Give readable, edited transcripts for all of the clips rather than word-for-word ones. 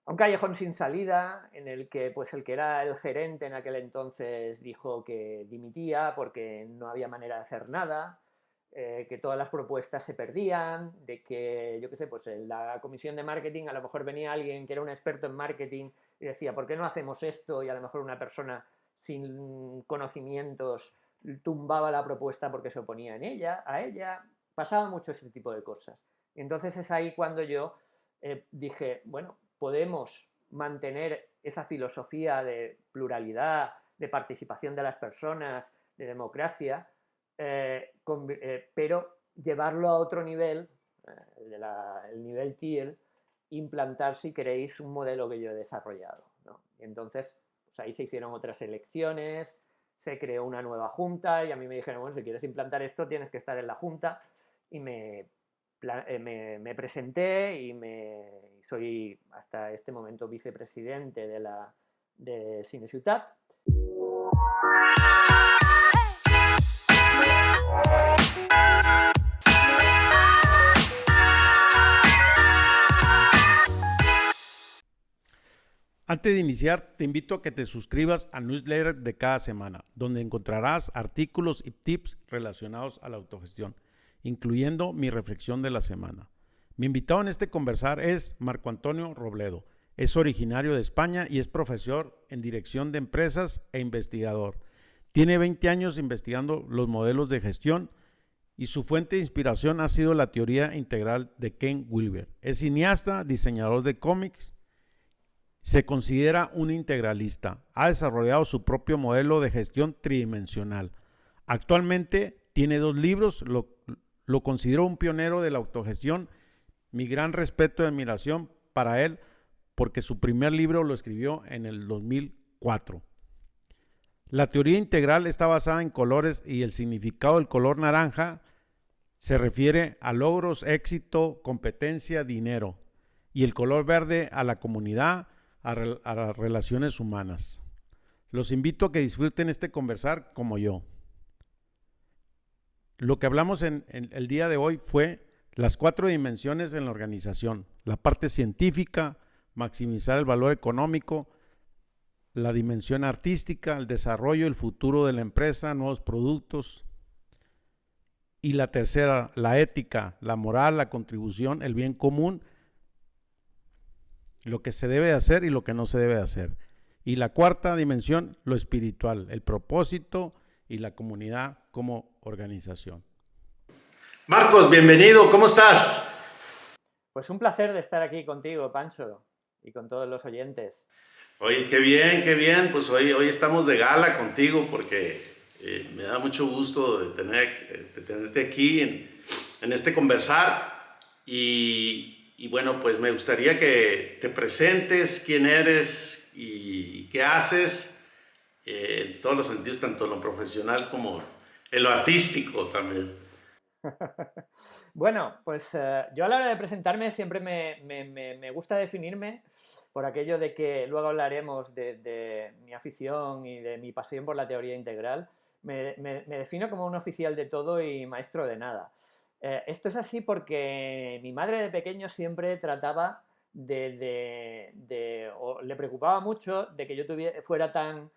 a un callejón sin salida en el que pues el que era el gerente en aquel entonces dijo que dimitía porque no había manera de hacer nada, que todas las propuestas se perdían, de que, yo qué sé, pues en la comisión de marketing a lo mejor venía alguien que era un experto en marketing y decía, ¿por qué no hacemos esto? Y a lo mejor una persona sin conocimientos tumbaba la propuesta porque se oponía a ella, pasaba mucho ese tipo de cosas. Y entonces es ahí cuando yo dije, bueno, podemos mantener esa filosofía de pluralidad, de participación de las personas, de democracia, pero llevarlo a otro nivel, el nivel TIEL, implantar, si queréis, un modelo que yo he desarrollado, ¿no? Y entonces, pues ahí se hicieron otras elecciones, se creó una nueva junta y a mí me dijeron, bueno, si quieres implantar esto tienes que estar en la junta y me presenté y soy hasta este momento vicepresidente de Cine Ciutat. Antes de iniciar, te invito a que te suscribas al newsletter de cada semana, donde encontrarás artículos y tips relacionados a la autogestión, incluyendo mi reflexión de la semana. Mi invitado en este conversar es Marco Antonio Robledo. Es originario de España y es profesor en dirección de empresas e investigador. Tiene 20 años investigando los modelos de gestión y su fuente de inspiración ha sido la teoría integral de Ken Wilber. Es cineasta, diseñador de cómics. Se considera un integralista. Ha desarrollado su propio modelo de gestión tridimensional. Actualmente tiene 2 libros. Lo considero un pionero de la autogestión. Mi gran respeto y admiración para él porque su primer libro lo escribió en el 2004. La teoría integral está basada en colores y el significado del color naranja se refiere a logros, éxito, competencia, dinero. Y el color verde a la comunidad, a las relaciones humanas. Los invito a que disfruten este conversar como yo. Lo que hablamos en el día de hoy fue las 4 dimensiones en la organización. La parte científica, maximizar el valor económico, la dimensión artística, el desarrollo, el futuro de la empresa, nuevos productos. Y la tercera, la ética, la moral, la contribución, el bien común, lo que se debe hacer y lo que no se debe hacer. Y la cuarta dimensión, lo espiritual, el propósito y la comunidad como organización. Marcos, bienvenido, ¿cómo estás? Pues un placer de estar aquí contigo, Pancho, y con todos los oyentes. Oye, qué bien, qué bien. Pues hoy estamos de gala contigo porque me da mucho gusto de tenerte aquí en este conversar. Y bueno, pues me gustaría que te presentes quién eres y qué haces en todos los sentidos, tanto en lo profesional como en lo artístico también. Bueno, pues yo a la hora de presentarme siempre me gusta definirme por aquello de que luego hablaremos de mi afición y de mi pasión por la teoría integral. Me defino como un oficial de todo y maestro de nada. Esto es así porque mi madre de pequeño siempre trataba o le preocupaba mucho de que yo fuera tan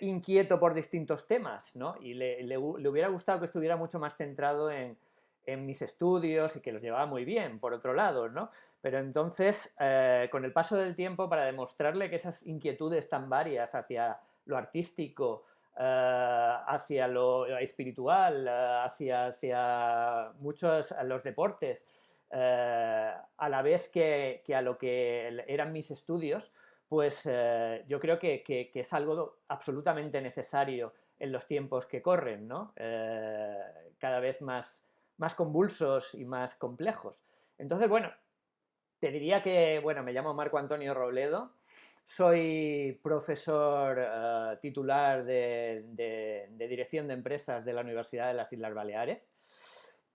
inquieto por distintos temas, ¿no? Y le hubiera gustado que estuviera mucho más centrado en mis estudios y que los llevaba muy bien, por otro lado, ¿no? Pero entonces, con el paso del tiempo, para demostrarle que esas inquietudes tan varias hacia lo artístico, hacia lo espiritual, hacia muchos los deportes, a la vez que a lo que eran mis estudios, pues yo creo que es algo absolutamente necesario en los tiempos que corren, ¿no? Cada vez más convulsos y más complejos. Entonces, bueno, te diría que, bueno, me llamo Marco Antonio Robledo, soy profesor titular de Dirección de Empresas de la Universidad de las Islas Baleares.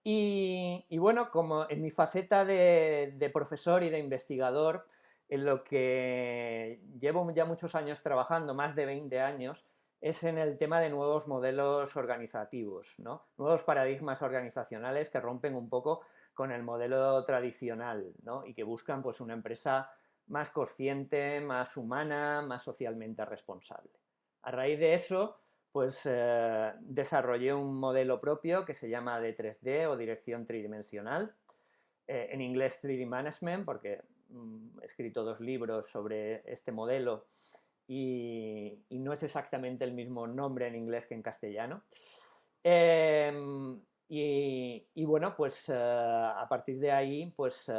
Y bueno, como en mi faceta de profesor y de investigador, en lo que llevo ya muchos años trabajando, más de 20 años, es en el tema de nuevos modelos organizativos, ¿no? Nuevos paradigmas organizacionales que rompen un poco con el modelo tradicional, ¿no? Y que buscan pues una empresa más consciente, más humana, más socialmente responsable. A raíz de eso, pues desarrollé un modelo propio que se llama D3D o dirección tridimensional, en inglés 3D Management, porque he escrito 2 libros sobre este modelo y no es exactamente el mismo nombre en inglés que en castellano. Y bueno, pues a partir de ahí, pues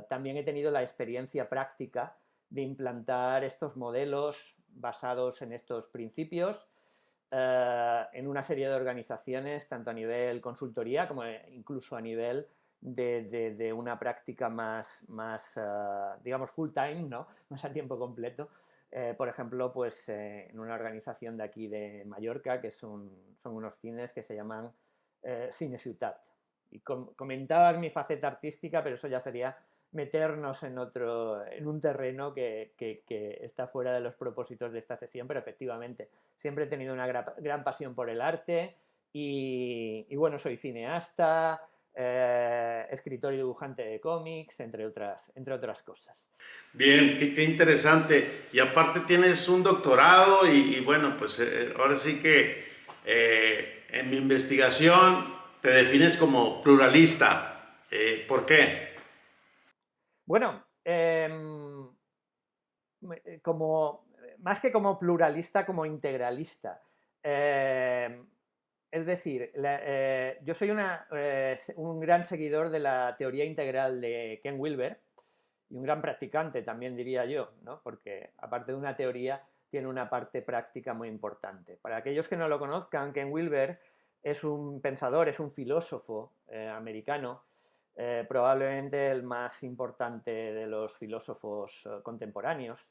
también he tenido la experiencia práctica de implantar estos modelos basados en estos principios en una serie de organizaciones, tanto a nivel consultoría como incluso a nivel de una práctica más digamos, full time, ¿no? Más a tiempo completo. Por ejemplo, pues en una organización de aquí de Mallorca, que son unos cines que se llaman Cine Ciutat. Y comentabas mi faceta artística, pero eso ya sería meternos en un terreno que está fuera de los propósitos de esta sesión, pero efectivamente siempre he tenido una gran pasión por el arte y bueno, soy cineasta, escritor y dibujante de cómics, entre otras cosas. Bien, qué interesante. Y aparte tienes un doctorado y bueno, pues ahora sí que en mi investigación te defines como pluralista. ¿Por qué? Bueno, más que como pluralista, como integralista. Es decir, yo soy un gran seguidor de la teoría integral de Ken Wilber y un gran practicante también diría yo, ¿no? Porque aparte de una teoría tiene una parte práctica muy importante. Para aquellos que no lo conozcan, Ken Wilber es un pensador, es un filósofo americano, probablemente el más importante de los filósofos contemporáneos,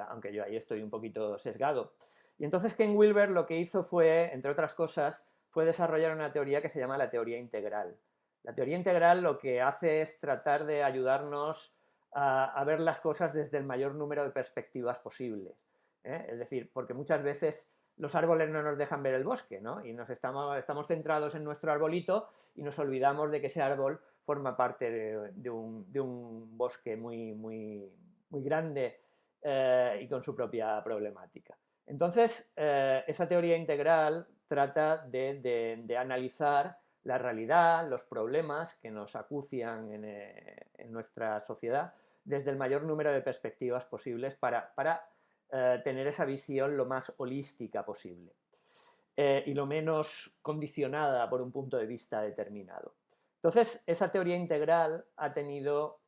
aunque yo ahí estoy un poquito sesgado. Y entonces Ken Wilber lo que hizo fue, entre otras cosas, fue desarrollar una teoría que se llama la teoría integral. La teoría integral lo que hace es tratar de ayudarnos a ver las cosas desde el mayor número de perspectivas posibles. Es decir, porque muchas veces los árboles no nos dejan ver el bosque, ¿no? Y estamos centrados en nuestro arbolito y nos olvidamos de que ese árbol forma parte de un bosque muy grande y con su propia problemática. Entonces, esa teoría integral trata de analizar la realidad, los problemas que nos acucian en nuestra sociedad desde el mayor número de perspectivas posibles para tener esa visión lo más holística posible y lo menos condicionada por un punto de vista determinado. Entonces, esa teoría integral ha tenido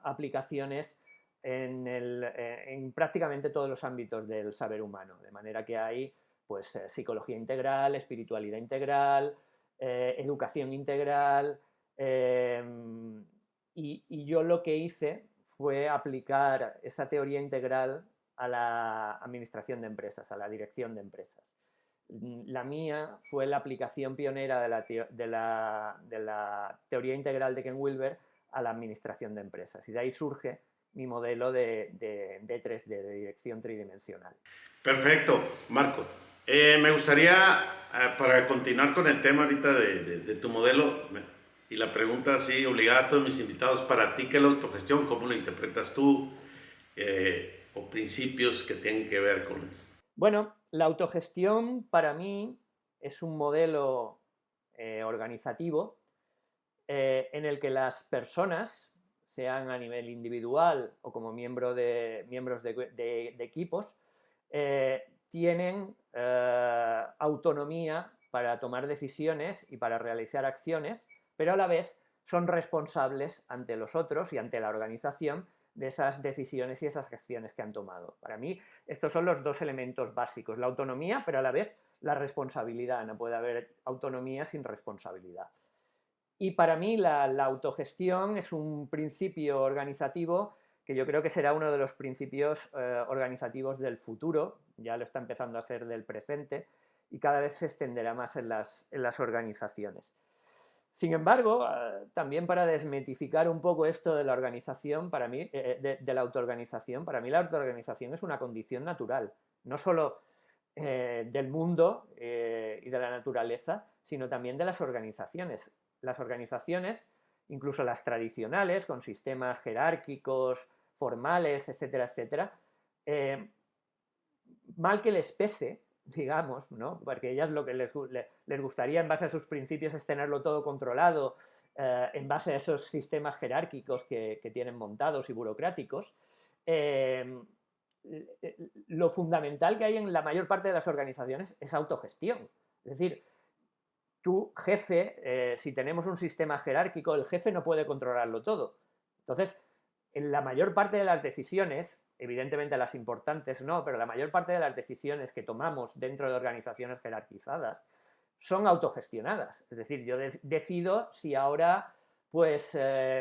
aplicaciones en prácticamente todos los ámbitos del saber humano, de manera que hay pues, psicología integral, espiritualidad integral, educación integral, y yo lo que hice fue aplicar esa teoría integral a la administración de empresas, a la dirección de empresas. La mía fue la aplicación pionera de la teoría integral de Ken Wilber a la administración de empresas. Y de ahí surge mi modelo de 3D, de dirección tridimensional. Perfecto, Marco. Me gustaría, para continuar con el tema ahorita de tu modelo, y la pregunta así obligada a todos mis invitados, para ti, ¿qué es la autogestión? ¿Cómo lo interpretas tú? ¿O principios que tienen que ver con eso? Bueno, la autogestión para mí es un modelo organizativo en el que las personas, sean a nivel individual o como miembros de equipos, tienen autonomía para tomar decisiones y para realizar acciones, pero a la vez son responsables ante los otros y ante la organización de esas decisiones y esas acciones que han tomado. Para mí, estos son los 2 elementos básicos, la autonomía, pero a la vez la responsabilidad. No puede haber autonomía sin responsabilidad. Y para mí la autogestión es un principio organizativo que yo creo que será uno de los principios organizativos del futuro, ya lo está empezando a ser del presente, y cada vez se extenderá más en las organizaciones. Sin embargo, también para desmitificar un poco esto de la organización, para mí, de la autoorganización, para mí la autoorganización es una condición natural, no solo del mundo y de la naturaleza, sino también de las organizaciones. Las organizaciones, incluso las tradicionales, con sistemas jerárquicos, formales, etcétera, etcétera, mal que les pese, digamos, ¿no? Porque ellas lo que les gustaría en base a sus principios es tenerlo todo controlado, en base a esos sistemas jerárquicos que tienen montados y burocráticos. Lo fundamental que hay en la mayor parte de las organizaciones es autogestión. Es decir, tu jefe, si tenemos un sistema jerárquico, el jefe no puede controlarlo todo. Entonces, en la mayor parte de las decisiones, evidentemente las importantes no, pero la mayor parte de las decisiones que tomamos dentro de organizaciones jerarquizadas son autogestionadas. Es decir, yo decido si ahora pues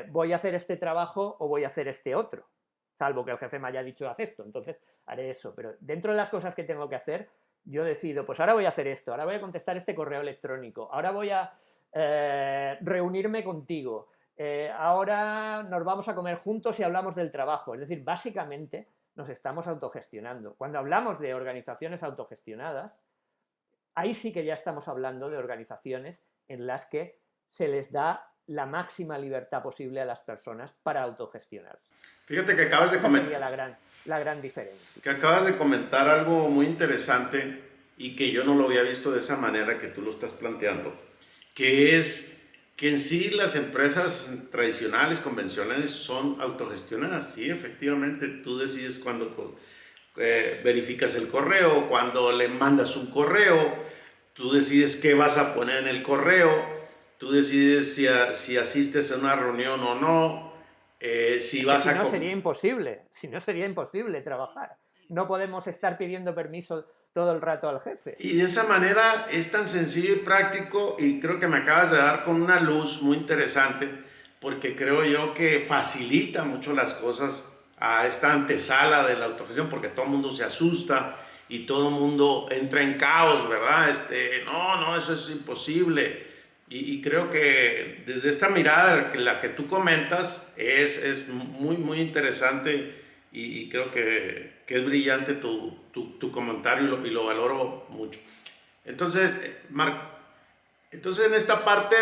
voy a hacer este trabajo o voy a hacer este otro, salvo que el jefe me haya dicho haz esto, entonces haré eso. Pero dentro de las cosas que tengo que hacer, yo decido, pues ahora voy a hacer esto, ahora voy a contestar este correo electrónico, ahora voy a reunirme contigo, ahora nos vamos a comer juntos y hablamos del trabajo. Es decir, básicamente nos estamos autogestionando. Cuando hablamos de organizaciones autogestionadas, ahí sí que ya estamos hablando de organizaciones en las que se les da la máxima libertad posible a las personas para autogestionarse. Fíjate que acabas de Esa sería comentar, la gran diferencia. que acabas de comentar algo muy interesante y que yo no lo había visto de esa manera que tú lo estás planteando, que es que en sí las empresas tradicionales, convencionales, son autogestionadas. Sí, efectivamente, tú decides cuando verificas el correo, cuando le mandas un correo, tú decides qué vas a poner en el correo, tú decides si asistes a una reunión o no, si vas Si a... no, sería imposible. Si no, sería imposible trabajar. No podemos estar pidiendo permiso todo el rato al jefe. Y de esa manera es tan sencillo y práctico, y creo que me acabas de dar con una luz muy interesante, porque creo yo que facilita mucho las cosas a esta antesala de la autogestión, porque todo el mundo se asusta y todo el mundo entra en caos, ¿verdad? No, eso es imposible. Y creo que desde esta mirada, la que tú comentas, es muy, muy interesante, y creo que es brillante tu comentario, y lo valoro mucho. Entonces, Marc, entonces en esta parte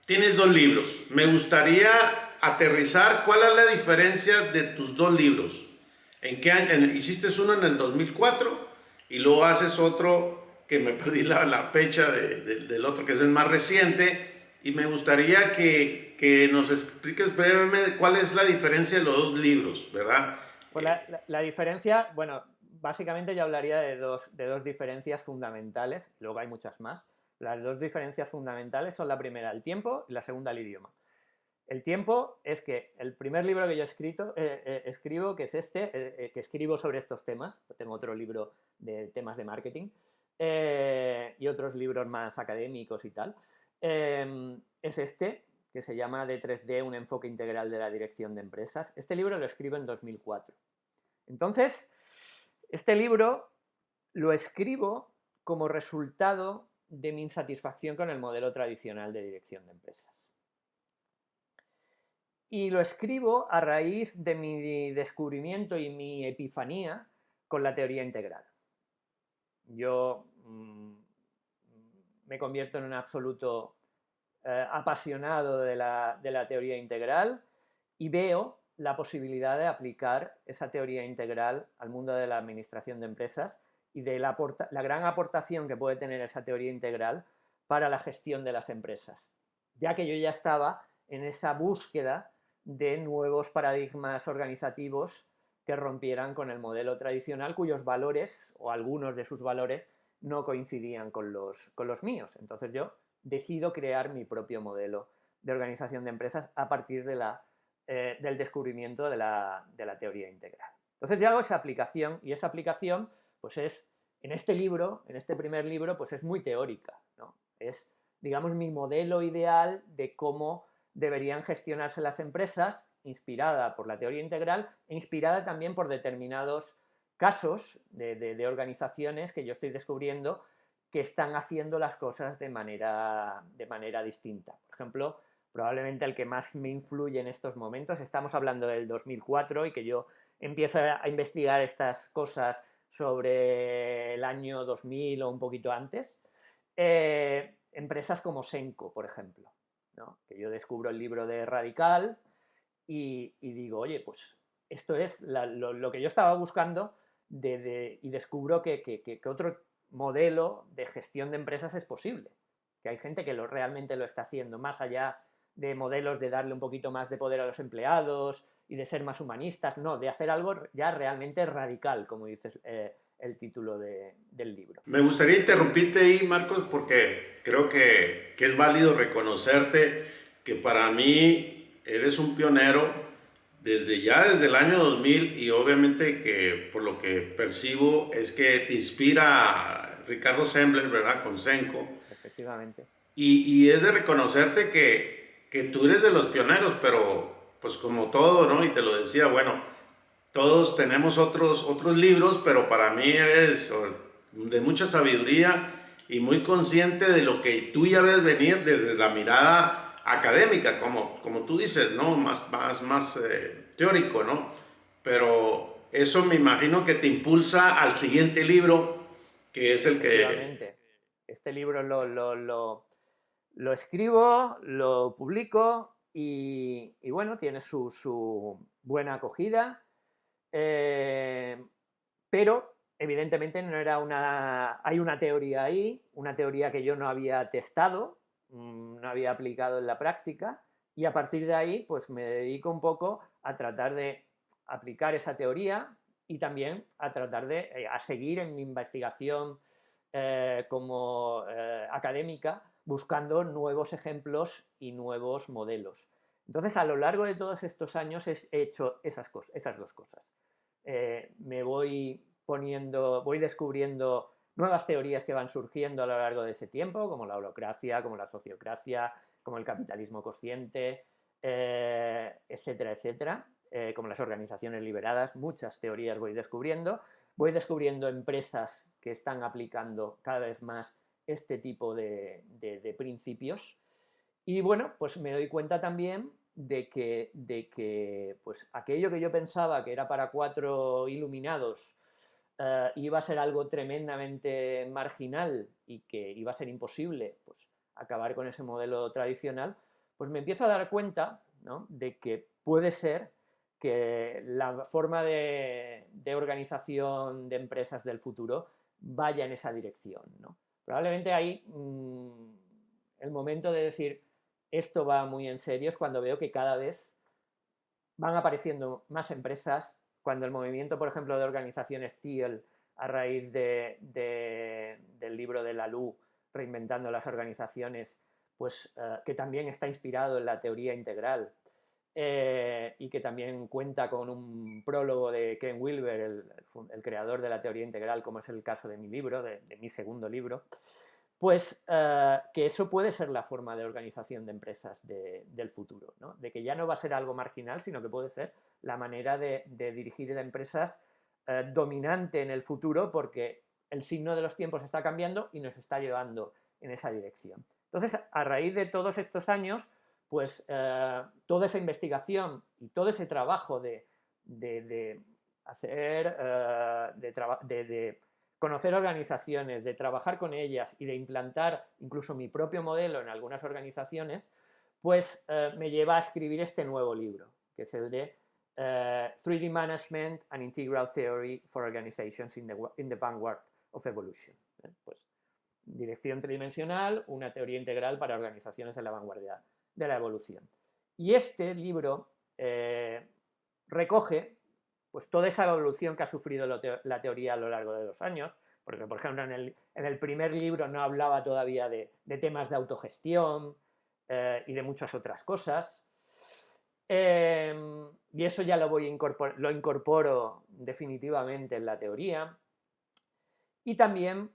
tienes dos libros. Me gustaría aterrizar cuál es la diferencia de tus dos libros. ¿En qué año? Hiciste uno en el 2004 y luego haces otro que me perdí la fecha del otro, que es el más reciente, y me gustaría que nos expliques brevemente cuál es la diferencia de los dos libros, ¿verdad? Pues la diferencia, bueno, básicamente yo hablaría de dos diferencias fundamentales, luego hay muchas más. Las dos diferencias fundamentales son la primera, el tiempo, y la segunda, el idioma. El tiempo es que el primer libro que yo escribo, que es que escribo sobre estos temas, tengo otro libro de temas de marketing, y otros libros más académicos y tal, es este, que se llama D3D, un enfoque integral de la dirección de empresas. Este libro lo escribo en 2004. Entonces, este libro lo escribo como resultado de mi insatisfacción con el modelo tradicional de dirección de empresas. Y lo escribo a raíz de mi descubrimiento y mi epifanía con la teoría integral. Yo me convierto en un absoluto apasionado de la teoría integral y veo la posibilidad de aplicar esa teoría integral al mundo de la administración de empresas y de la gran aportación que puede tener esa teoría integral para la gestión de las empresas, ya que yo ya estaba en esa búsqueda de nuevos paradigmas organizativos que rompieran con el modelo tradicional, cuyos valores, o algunos de sus valores, no coincidían con los míos. Entonces yo decido crear mi propio modelo de organización de empresas a partir del descubrimiento de la teoría integral. Entonces yo hago esa aplicación, y esa aplicación pues es, en este libro, en este primer libro, pues es muy teórica, ¿no? Es, digamos, mi modelo ideal de cómo deberían gestionarse las empresas, inspirada por la teoría integral e inspirada también por determinados casos de organizaciones que yo estoy descubriendo que están haciendo las cosas de manera distinta. Por ejemplo, probablemente el que más me influye en estos momentos, estamos hablando del 2004 y que yo empiezo a investigar estas cosas sobre el año 2000 o un poquito antes, empresas como Senco, por ejemplo, ¿no? Que yo descubro el libro de Radical y digo, oye, pues esto es lo que yo estaba buscando y descubro que otro modelo de gestión de empresas es posible, que hay gente que realmente lo está haciendo, más allá de modelos de darle un poquito más de poder a los empleados y de ser más humanistas, no, de hacer algo ya realmente radical, como dices el título del libro. Me gustaría interrumpirte ahí, Marcos, porque creo que es válido reconocerte que para mí eres un pionero desde el año 2000 y obviamente que por lo que percibo es que te inspira Ricardo Sembler, ¿verdad? Con Senco. Efectivamente. Y es de reconocerte que tú eres de los pioneros, pero pues como todo, ¿no? Y te lo decía, bueno, todos tenemos otros libros, pero para mí eres de mucha sabiduría y muy consciente de lo que tú ya ves venir desde la mirada académica, como tú dices, ¿no? Más teórico, ¿no? Pero eso me imagino que te impulsa al siguiente libro, que es el que... Efectivamente. Este libro lo escribo, lo publico y bueno, tiene su buena acogida, pero evidentemente no era hay una teoría ahí, una teoría que yo no había testado, no había aplicado en la práctica, y a partir de ahí pues me dedico un poco a tratar de aplicar esa teoría y también a tratar a seguir en mi investigación como académica, buscando nuevos ejemplos y nuevos modelos. Entonces, a lo largo de todos estos años he hecho esas dos cosas. Me voy descubriendo nuevas teorías que van surgiendo a lo largo de ese tiempo, como la holocracia, como la sociocracia, como el capitalismo consciente, etcétera, etcétera, como las organizaciones liberadas, muchas teorías voy descubriendo empresas que están aplicando cada vez más este tipo de principios. Y bueno, pues me doy cuenta también de que pues aquello que yo pensaba que era para 4 iluminados iba a ser algo tremendamente marginal y que iba a ser imposible pues, acabar con ese modelo tradicional, pues me empiezo a dar cuenta, ¿no?, de que puede ser que la forma de organización de empresas del futuro vaya en esa dirección, ¿no? Probablemente ahí el momento de decir esto va muy en serio es cuando veo que cada vez van apareciendo más empresas, cuando el movimiento, por ejemplo, de organizaciones TEAL, a raíz del libro de Laloux, Reinventando las organizaciones, pues que también está inspirado en la teoría integral y que también cuenta con un prólogo de Ken Wilber, el creador de la teoría integral, como es el caso de mi libro, de mi segundo libro, pues que eso puede ser la forma de organización de empresas del futuro, ¿no? De que ya no va a ser algo marginal, sino que puede ser la manera de dirigir de empresas dominante en el futuro, porque el signo de los tiempos está cambiando y nos está llevando en esa dirección. Entonces, a raíz de todos estos años, pues toda esa investigación y todo ese trabajo de hacer, de conocer organizaciones, de trabajar con ellas y de implantar incluso mi propio modelo en algunas organizaciones, pues me lleva a escribir este nuevo libro, que es el de 3D Management and Integral Theory for Organizations in the Vanguard of Evolution. Pues dirección tridimensional, una teoría integral para organizaciones en la vanguardia de la evolución. Y este libro recoge pues toda esa evolución que ha sufrido la teoría a lo largo de los años, porque por ejemplo en el primer libro no hablaba todavía de temas de autogestión y de muchas otras cosas, y eso ya lo incorporo definitivamente en la teoría. Y también,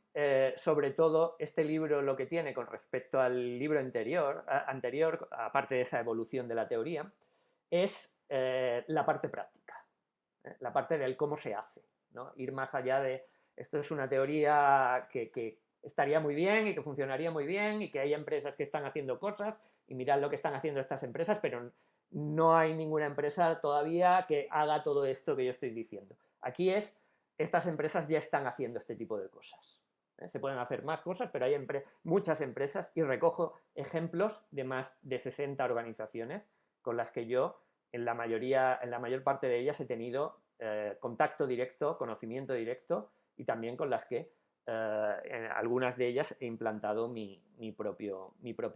sobre todo, este libro lo que tiene con respecto al libro anterior, aparte de esa evolución de la teoría, es la parte práctica, la parte del cómo se hace, ¿no? Ir más allá de, esto es una teoría que estaría muy bien y que funcionaría muy bien y que hay empresas que están haciendo cosas y mirad lo que están haciendo estas empresas, pero no hay ninguna empresa todavía que haga todo esto que yo estoy diciendo. Aquí estas empresas ya están haciendo este tipo de cosas. Se pueden hacer más cosas, pero hay muchas empresas y recojo ejemplos de más de 60 organizaciones con las que yo en la mayor parte de ellas he tenido contacto directo, conocimiento directo, y también con las que en algunas de ellas he implantado mi propio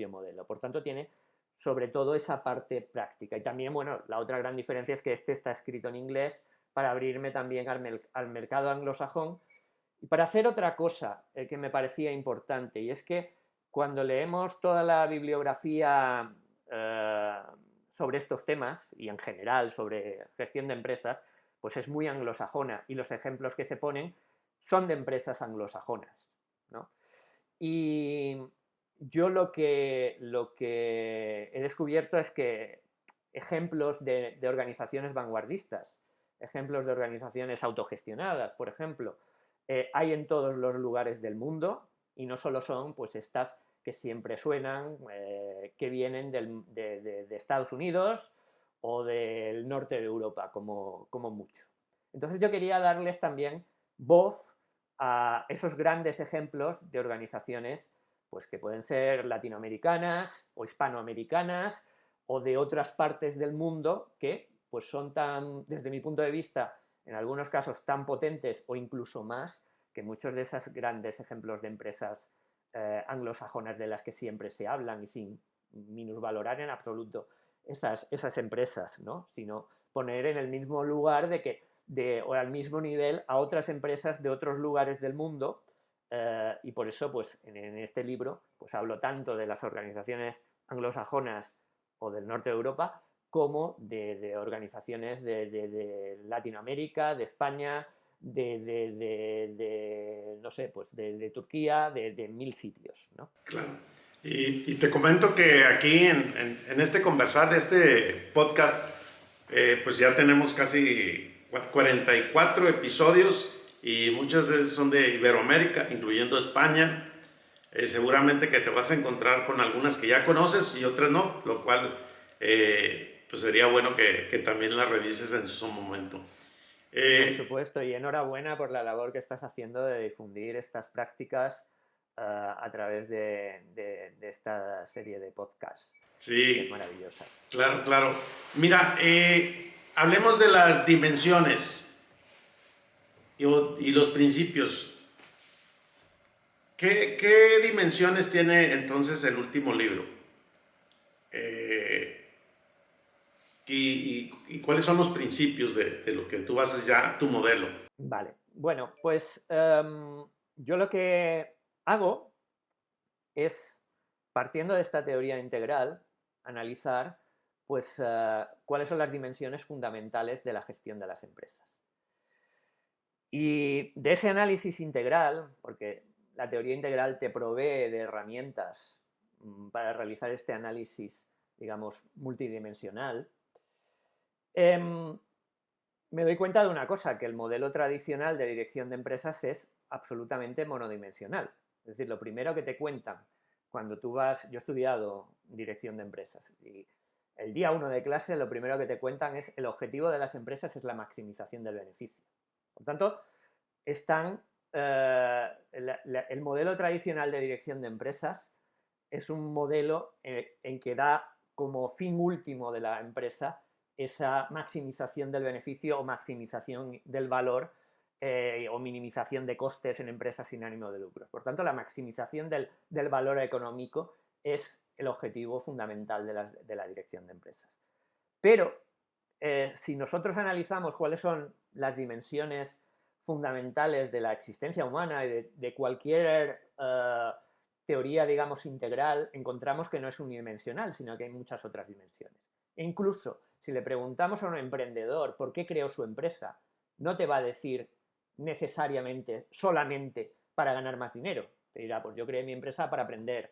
modelo. Por tanto, tiene sobre todo esa parte práctica. Y también, bueno, la otra gran diferencia es que este está escrito en inglés para abrirme también al mercado anglosajón y para hacer otra cosa que me parecía importante, y es que cuando leemos toda la bibliografía sobre estos temas, y en general sobre gestión de empresas, pues es muy anglosajona, y los ejemplos que se ponen son de empresas anglosajonas, ¿no? Y yo lo que he descubierto es que ejemplos de organizaciones vanguardistas, ejemplos de organizaciones autogestionadas, por ejemplo, hay en todos los lugares del mundo, y no solo son pues estas que siempre suenan, que vienen de Estados Unidos o del norte de Europa, como mucho. Entonces yo quería darles también voz a esos grandes ejemplos de organizaciones pues, que pueden ser latinoamericanas o hispanoamericanas o de otras partes del mundo que pues, son tan, desde mi punto de vista, en algunos casos tan potentes o incluso más que muchos de esos grandes ejemplos de empresas anglosajonas de las que siempre se hablan, y sin minusvalorar en absoluto esas empresas, ¿no? Sino poner en el mismo lugar o al mismo nivel a otras empresas de otros lugares del mundo, y por eso pues en este libro pues hablo tanto de las organizaciones anglosajonas o del norte de Europa como de organizaciones de Latinoamérica, de España, no sé, pues de Turquía, de mil sitios, ¿no? Claro. Y te comento que aquí en este conversar de este podcast, pues ya tenemos casi 44 episodios y muchos de esos son de Iberoamérica, incluyendo España. Seguramente que te vas a encontrar con algunas que ya conoces y otras no, lo cual pues sería bueno que también las revises en su momento. Por supuesto, y enhorabuena por la labor que estás haciendo de difundir estas prácticas a través de esta serie de podcasts, que es Sí, maravillosa. claro, claro. Mira, hablemos de las dimensiones y los principios. ¿Qué dimensiones tiene entonces el último libro? Eh, y cuáles son los principios de lo que tú basas ya tu modelo? Vale, bueno, pues yo lo que hago es, partiendo de esta teoría integral, analizar pues, cuáles son las dimensiones fundamentales de la gestión de las empresas. Y de ese análisis integral, porque la teoría integral te provee de herramientas para realizar este análisis, digamos, multidimensional, me doy cuenta de una cosa, que el modelo tradicional de dirección de empresas es absolutamente monodimensional. Es decir, lo primero que te cuentan cuando tú vas, yo he estudiado dirección de empresas, y el día 1 de clase lo primero que te cuentan es el objetivo de las empresas es la maximización del beneficio. Por tanto, están, el modelo tradicional de dirección de empresas es un modelo en que da como fin último de la empresa esa maximización del beneficio o maximización del valor, o minimización de costes en empresas sin ánimo de lucro. Por tanto, la maximización del valor económico es el objetivo fundamental de la dirección de empresas. Pero si nosotros analizamos cuáles son las dimensiones fundamentales de la existencia humana y de cualquier teoría, digamos, integral, encontramos que no es unidimensional, sino que hay muchas otras dimensiones. E incluso, si le preguntamos a un emprendedor por qué creó su empresa, no te va a decir necesariamente, solamente para ganar más dinero. Te dirá, pues yo creé mi empresa para aprender,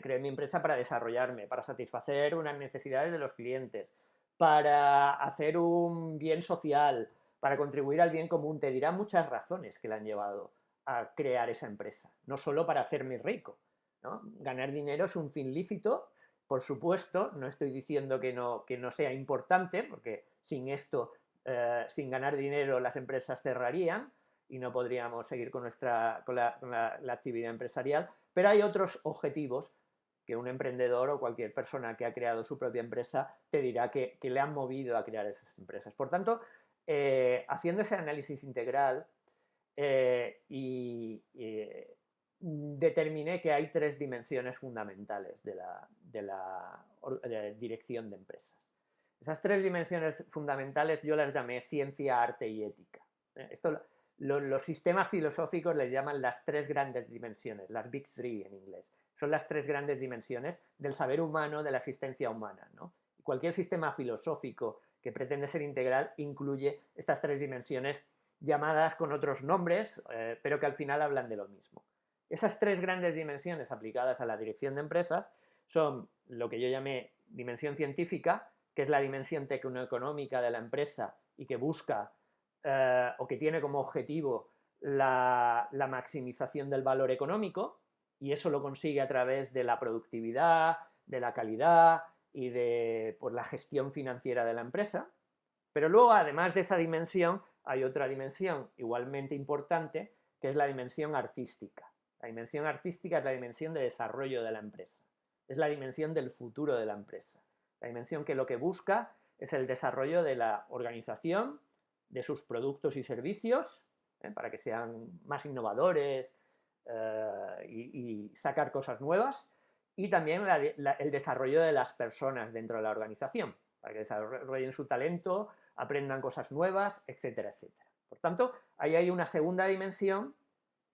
creé mi empresa para desarrollarme, para satisfacer unas necesidades de los clientes, para hacer un bien social, para contribuir al bien común. Te dirá muchas razones que le han llevado a crear esa empresa, no solo para hacerme rico, ¿no? Ganar dinero es un fin lícito, por supuesto, no estoy diciendo que no sea importante, porque sin esto, sin ganar dinero, las empresas cerrarían y no podríamos seguir con la actividad empresarial, pero hay otros objetivos que un emprendedor o cualquier persona que ha creado su propia empresa te dirá que le han movido a crear esas empresas. Por tanto, haciendo ese análisis integral, determiné que hay 3 dimensiones fundamentales de la dirección de empresas. Esas 3 dimensiones fundamentales yo las llamé ciencia, arte y ética. Esto los sistemas filosóficos les llaman las 3 grandes dimensiones, las Big Three en inglés. Son las 3 grandes dimensiones del saber humano, de la existencia humana, ¿no? Y cualquier sistema filosófico que pretende ser integral incluye estas 3 dimensiones llamadas con otros nombres, pero que al final hablan de lo mismo. Esas 3 grandes dimensiones aplicadas a la dirección de empresas son lo que yo llamé dimensión científica, que es la dimensión tecnoeconómica de la empresa y que busca o que tiene como objetivo la maximización del valor económico, y eso lo consigue a través de la productividad, de la calidad y de la gestión financiera de la empresa. Pero luego, además de esa dimensión, hay otra dimensión igualmente importante, que es la dimensión artística. La dimensión artística es la dimensión de desarrollo de la empresa. Es la dimensión del futuro de la empresa. La dimensión que lo que busca es el desarrollo de la organización, de sus productos y servicios, para que sean más innovadores y sacar cosas nuevas, y también el desarrollo de las personas dentro de la organización, para que desarrollen su talento, aprendan cosas nuevas, etcétera, etcétera. Por tanto, ahí hay una segunda dimensión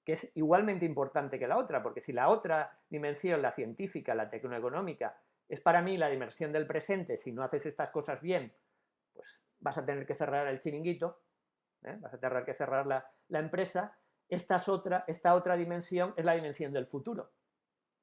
que es igualmente importante que la otra, porque si la otra dimensión, la científica, la tecnoeconómica, es para mí la dimensión del presente, si no haces estas cosas bien, pues vas a tener que cerrar el chiringuito, vas a tener que cerrar la empresa. Esta otra dimensión es la dimensión del futuro,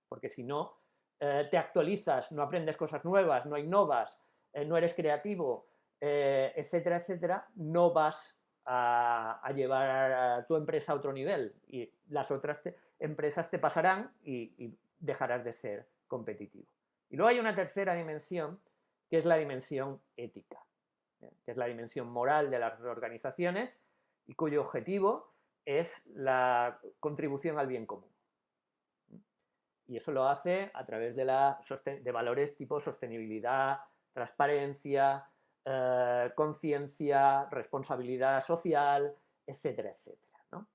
porque si no te actualizas, no aprendes cosas nuevas, no innovas, no eres creativo, etcétera, etcétera, no vas a llevar a tu empresa a otro nivel y las otras empresas te pasarán y dejarás de ser competitivo. Y luego hay una tercera dimensión, que es la dimensión ética, que es la dimensión moral de las organizaciones y cuyo objetivo es la contribución al bien común. Y eso lo hace a través de valores tipo sostenibilidad, transparencia, conciencia, responsabilidad social, etcétera, etcétera, ¿no?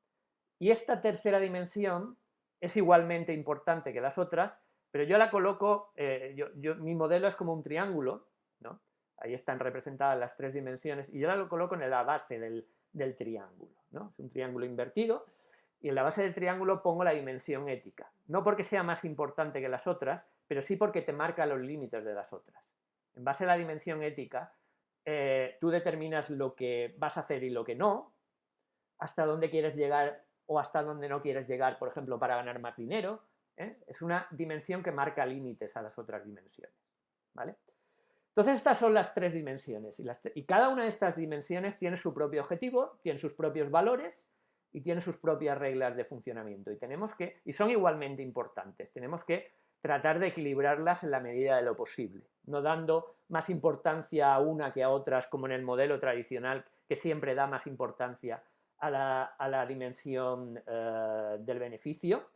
Y esta tercera dimensión es igualmente importante que las otras, pero yo la coloco, mi modelo es como un triángulo, ¿no? Ahí están representadas las 3 dimensiones y yo la coloco en la base del triángulo, ¿no? Es un triángulo invertido y en la base del triángulo pongo la dimensión ética, no porque sea más importante que las otras, pero sí porque te marca los límites de las otras. En base a la dimensión ética, tú determinas lo que vas a hacer y lo que no, hasta dónde quieres llegar o hasta dónde no quieres llegar, por ejemplo, para ganar más dinero. Es una dimensión que marca límites a las otras dimensiones, ¿vale? Entonces estas son las 3 dimensiones y cada una de estas dimensiones tiene su propio objetivo, tiene sus propios valores y tiene sus propias reglas de funcionamiento y son igualmente importantes. Tenemos que tratar de equilibrarlas en la medida de lo posible, no dando más importancia a una que a otras, como en el modelo tradicional, que siempre da más importancia a la dimensión del beneficio,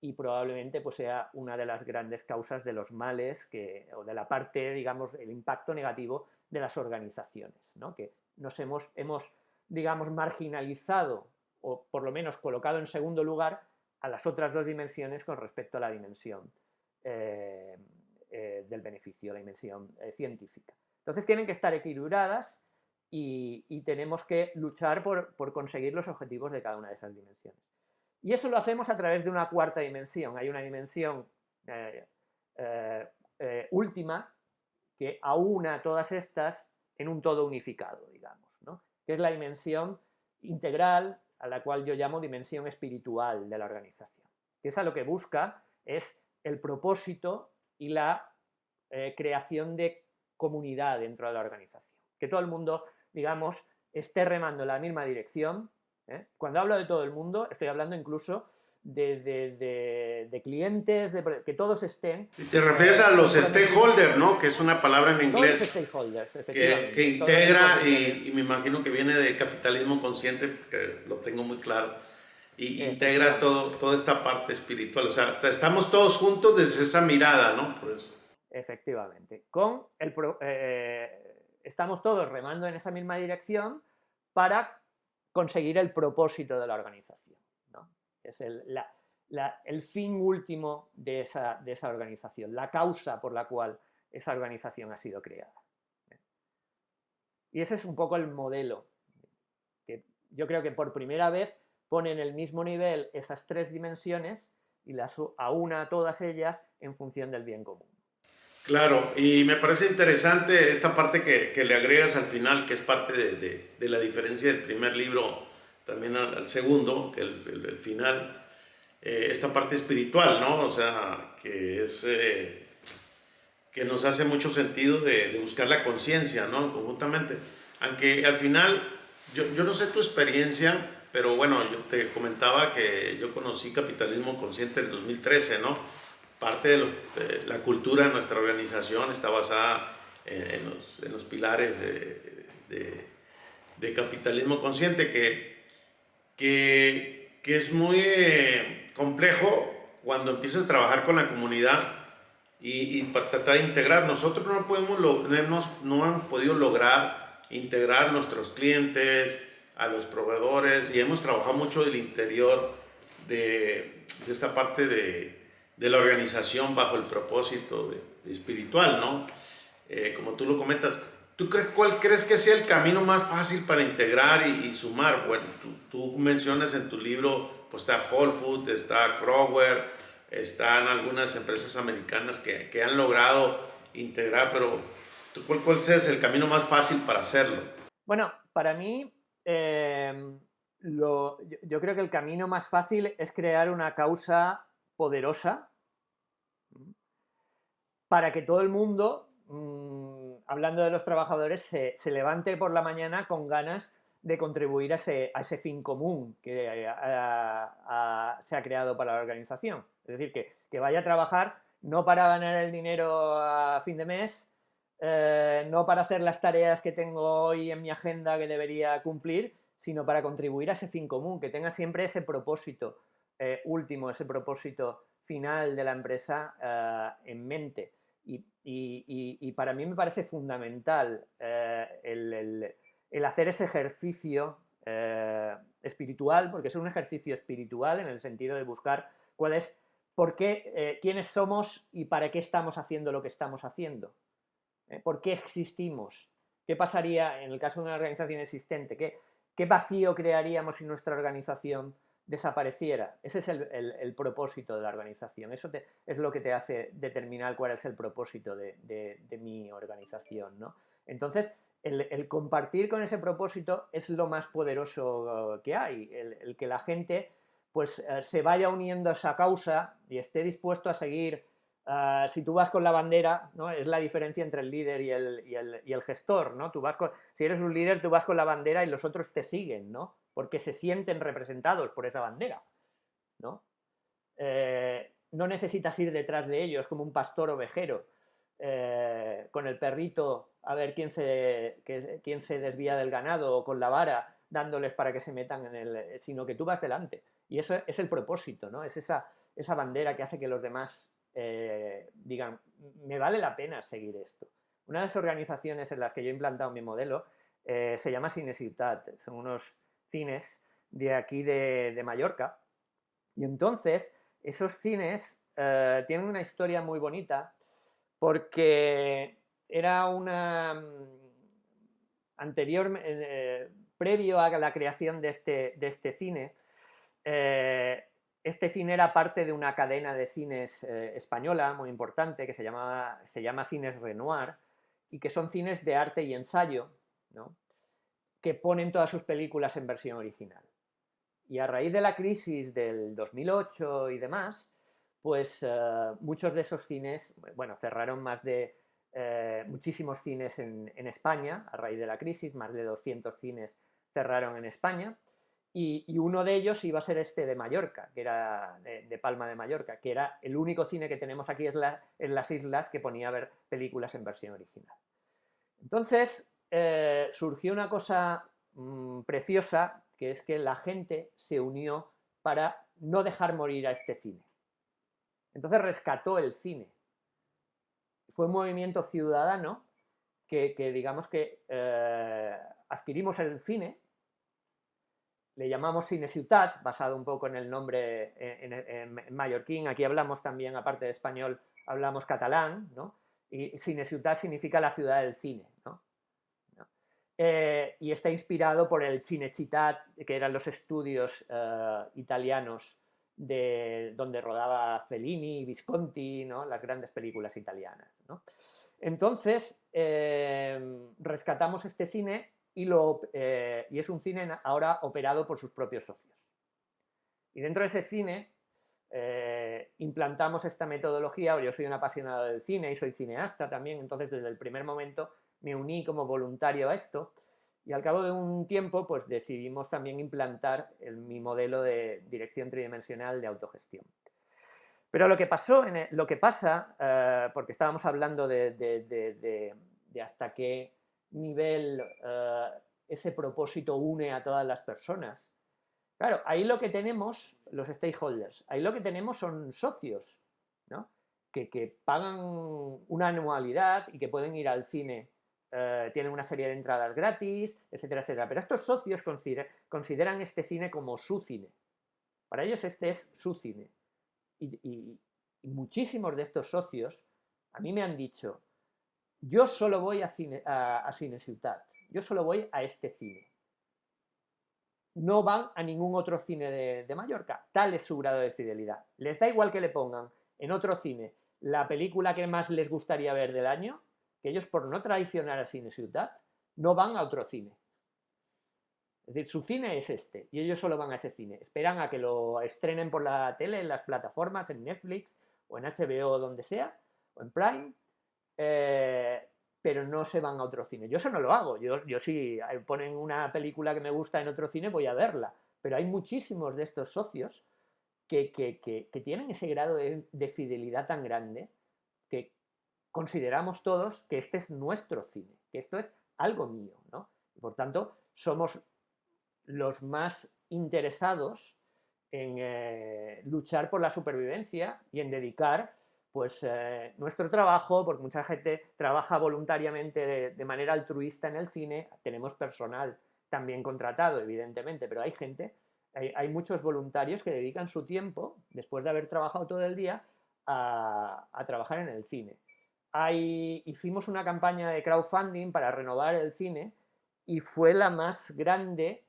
y probablemente pues, sea una de las grandes causas de los males o de la parte, digamos, el impacto negativo de las organizaciones, ¿no? Que nos hemos, digamos, marginalizado o por lo menos colocado en segundo lugar a las otras 2 dimensiones con respecto a la dimensión del beneficio, la dimensión científica. Entonces tienen que estar equilibradas y tenemos que luchar por conseguir los objetivos de cada una de esas dimensiones. Y eso lo hacemos a través de una cuarta dimensión. Hay una dimensión última que aúna todas estas en un todo unificado, digamos, ¿no? Que es la dimensión integral, a la cual yo llamo dimensión espiritual de la organización. Que esa lo que busca es el propósito y la creación de comunidad dentro de la organización. Que todo el mundo, digamos, esté remando en la misma dirección. Cuando hablo de todo el mundo, estoy hablando incluso de clientes, que todos estén... Te refieres a los stakeholders, ¿no? Que es una palabra en inglés. Los stakeholders, que integra y me imagino que viene de capitalismo consciente, porque lo tengo muy claro. Y integra efectivamente. toda esta parte espiritual. O sea, estamos todos juntos desde esa mirada, ¿no? Por eso. Efectivamente. Estamos todos remando en esa misma dirección para conseguir el propósito de la organización, ¿no? Es el fin último de esa organización, la causa por la cual esa organización ha sido creada. Y ese es un poco el modelo, que yo creo que por primera vez pone en el mismo nivel esas tres dimensiones y las aúna a todas ellas en función del bien común. Claro, y me parece interesante esta parte que le agregas al final, que es parte de la diferencia del primer libro también al segundo, que el final, esta parte espiritual, ¿no? O sea, que es que nos hace mucho sentido de buscar la conciencia, ¿no? Conjuntamente. Aunque al final, yo no sé tu experiencia, pero bueno, yo te comentaba que yo conocí Capitalismo Consciente en 2013, ¿no? Parte de la cultura de nuestra organización está basada en los pilares de capitalismo consciente, que es muy complejo cuando empiezas a trabajar con la comunidad y para tratar de integrar. Nosotros no hemos podido lograr integrar a nuestros clientes, a los proveedores, y hemos trabajado mucho del interior de esta parte de la organización bajo el propósito de espiritual, ¿no? Como tú lo comentas, ¿cuál crees que sea el camino más fácil para integrar y sumar? Bueno, tú mencionas en tu libro, pues está Whole Foods, está Kroger, están algunas empresas americanas que han logrado integrar, pero ¿cuál es el camino más fácil para hacerlo? Bueno, para mí, yo creo que el camino más fácil es crear una causa poderosa para que todo el mundo, hablando de los trabajadores, se levante por la mañana con ganas de contribuir a ese fin común que se ha creado para la organización. Es decir, que vaya a trabajar no para ganar el dinero a fin de mes, no para hacer las tareas que tengo hoy en mi agenda que debería cumplir, sino para contribuir a ese fin común, que tenga siempre ese propósito último, ese propósito final de la empresa en mente. Y para mí me parece fundamental el hacer ese ejercicio espiritual, porque es un ejercicio espiritual en el sentido de buscar cuál es, por qué, quiénes somos y para qué estamos haciendo lo que estamos haciendo. ¿Por qué existimos? ¿Qué pasaría en el caso de una organización existente? ¿Qué vacío crearíamos si nuestra organización desapareciera? Ese es el propósito de la organización. Es lo que te hace determinar cuál es el propósito de mi organización, ¿no? Entonces, el compartir con ese propósito es lo más poderoso que hay. El que la gente pues, se vaya uniendo a esa causa y esté dispuesto a seguir. Si tú vas con la bandera, ¿no? Es la diferencia entre el líder y el gestor, ¿no? Si eres un líder, tú vas con la bandera y los otros te siguen, ¿no? Porque se sienten representados por esa bandera, ¿no? No necesitas ir detrás de ellos como un pastor ovejero, con el perrito a ver quién se desvía del ganado o con la vara dándoles para que se metan sino que tú vas delante. Y eso es el propósito, ¿no? Es esa bandera que hace que los demás digan, me vale la pena seguir esto. Una de las organizaciones en las que yo he implantado mi modelo se llama Cineciutat, son unos cines de aquí de Mallorca, y entonces esos cines tienen una historia muy bonita porque era anterior, previo a la creación de este cine, eh, este cine era parte de una cadena de cines española muy importante que se llama Cines Renoir y que son cines de arte y ensayo, ¿no? Que ponen todas sus películas en versión original. Y a raíz de la crisis del 2008 y demás, pues muchos de esos cines, bueno, cerraron muchísimos cines en España a raíz de la crisis, más de 200 cines cerraron en España, y uno de ellos iba a ser este de Mallorca, que era de Palma de Mallorca, que era el único cine que tenemos aquí en las islas que ponía a ver películas en versión original. Entonces surgió una cosa preciosa, que es que la gente se unió para no dejar morir a este cine. Entonces rescató el cine. Fue un movimiento ciudadano que digamos que adquirimos el cine, le llamamos Cine Ciutat, basado un poco en el nombre en mallorquín. Aquí hablamos también, aparte de español, hablamos catalán, ¿no? Y Cine Ciutat significa la ciudad del cine, ¿no? Y está inspirado por el Cinecittà, que eran los estudios italianos donde rodaba Fellini y Visconti, ¿no? Las grandes películas italianas, ¿no? Entonces, rescatamos este cine y es un cine ahora operado por sus propios socios. Y dentro de ese cine implantamos esta metodología. Yo soy un apasionado del cine y soy cineasta también, entonces desde el primer momento me uní como voluntario a esto, y al cabo de un tiempo pues decidimos también implantar mi modelo de dirección tridimensional de autogestión. Pero lo que pasa, porque estábamos hablando de hasta qué nivel ese propósito une a todas las personas. Claro, ahí lo que tenemos, los stakeholders, ahí lo que tenemos son socios, ¿no? que pagan una anualidad y que pueden ir al cine, tienen una serie de entradas gratis, etcétera, etcétera. Pero estos socios consideran este cine como su cine. Para ellos este es su cine. Y muchísimos de estos socios a mí me han dicho: yo solo voy a Cine Ciutat, yo solo voy a este cine. No van a ningún otro cine de Mallorca. Tal es su grado de fidelidad. Les da igual que le pongan en otro cine la película que más les gustaría ver del año, que ellos, por no traicionar a Cine Ciutat, no van a otro cine. Es decir, su cine es este, y ellos solo van a ese cine. Esperan a que lo estrenen por la tele, en las plataformas, en Netflix, o en HBO, o donde sea, o en Prime, pero no se van a otro cine. Yo eso no lo hago. Yo si ponen una película que me gusta en otro cine, voy a verla. Pero hay muchísimos de estos socios que tienen ese grado de fidelidad tan grande que consideramos todos que este es nuestro cine, que esto es algo mío, ¿no? Y por tanto, somos los más interesados en luchar por la supervivencia y en dedicar pues nuestro trabajo, porque mucha gente trabaja voluntariamente de manera altruista en el cine. Tenemos personal también contratado, evidentemente, pero hay muchos voluntarios que dedican su tiempo, después de haber trabajado todo el día, a trabajar en el cine. Hicimos una campaña de crowdfunding para renovar el cine y fue la más grande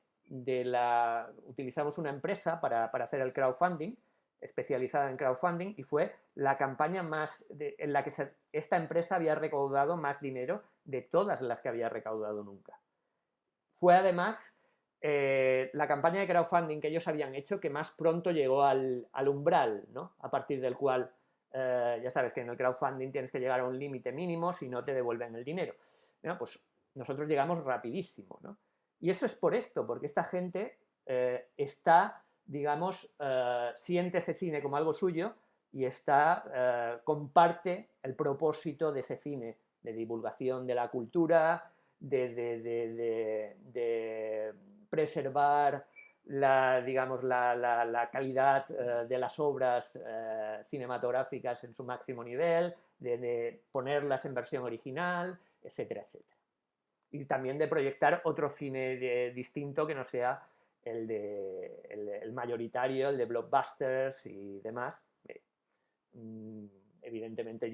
utilizamos una empresa para hacer el crowdfunding, especializada en crowdfunding, y fue la campaña en la que esta empresa había recaudado más dinero de todas las que había recaudado nunca. Fue además la campaña de crowdfunding que ellos habían hecho que más pronto llegó al umbral, ¿no? A partir del cual, ya sabes que en el crowdfunding tienes que llegar a un límite mínimo, si no te devuelven el dinero. ¿No? Pues nosotros llegamos rapidísimo, ¿no? Y eso es por esto, porque esta gente siente ese cine como algo suyo y comparte el propósito de ese cine, de divulgación de la cultura, de preservar la calidad de las obras cinematográficas en su máximo nivel, de ponerlas en versión original, etcétera, etcétera. Y también de proyectar otro cine distinto que no sea el mayoritario, el de blockbusters y demás. Evidentemente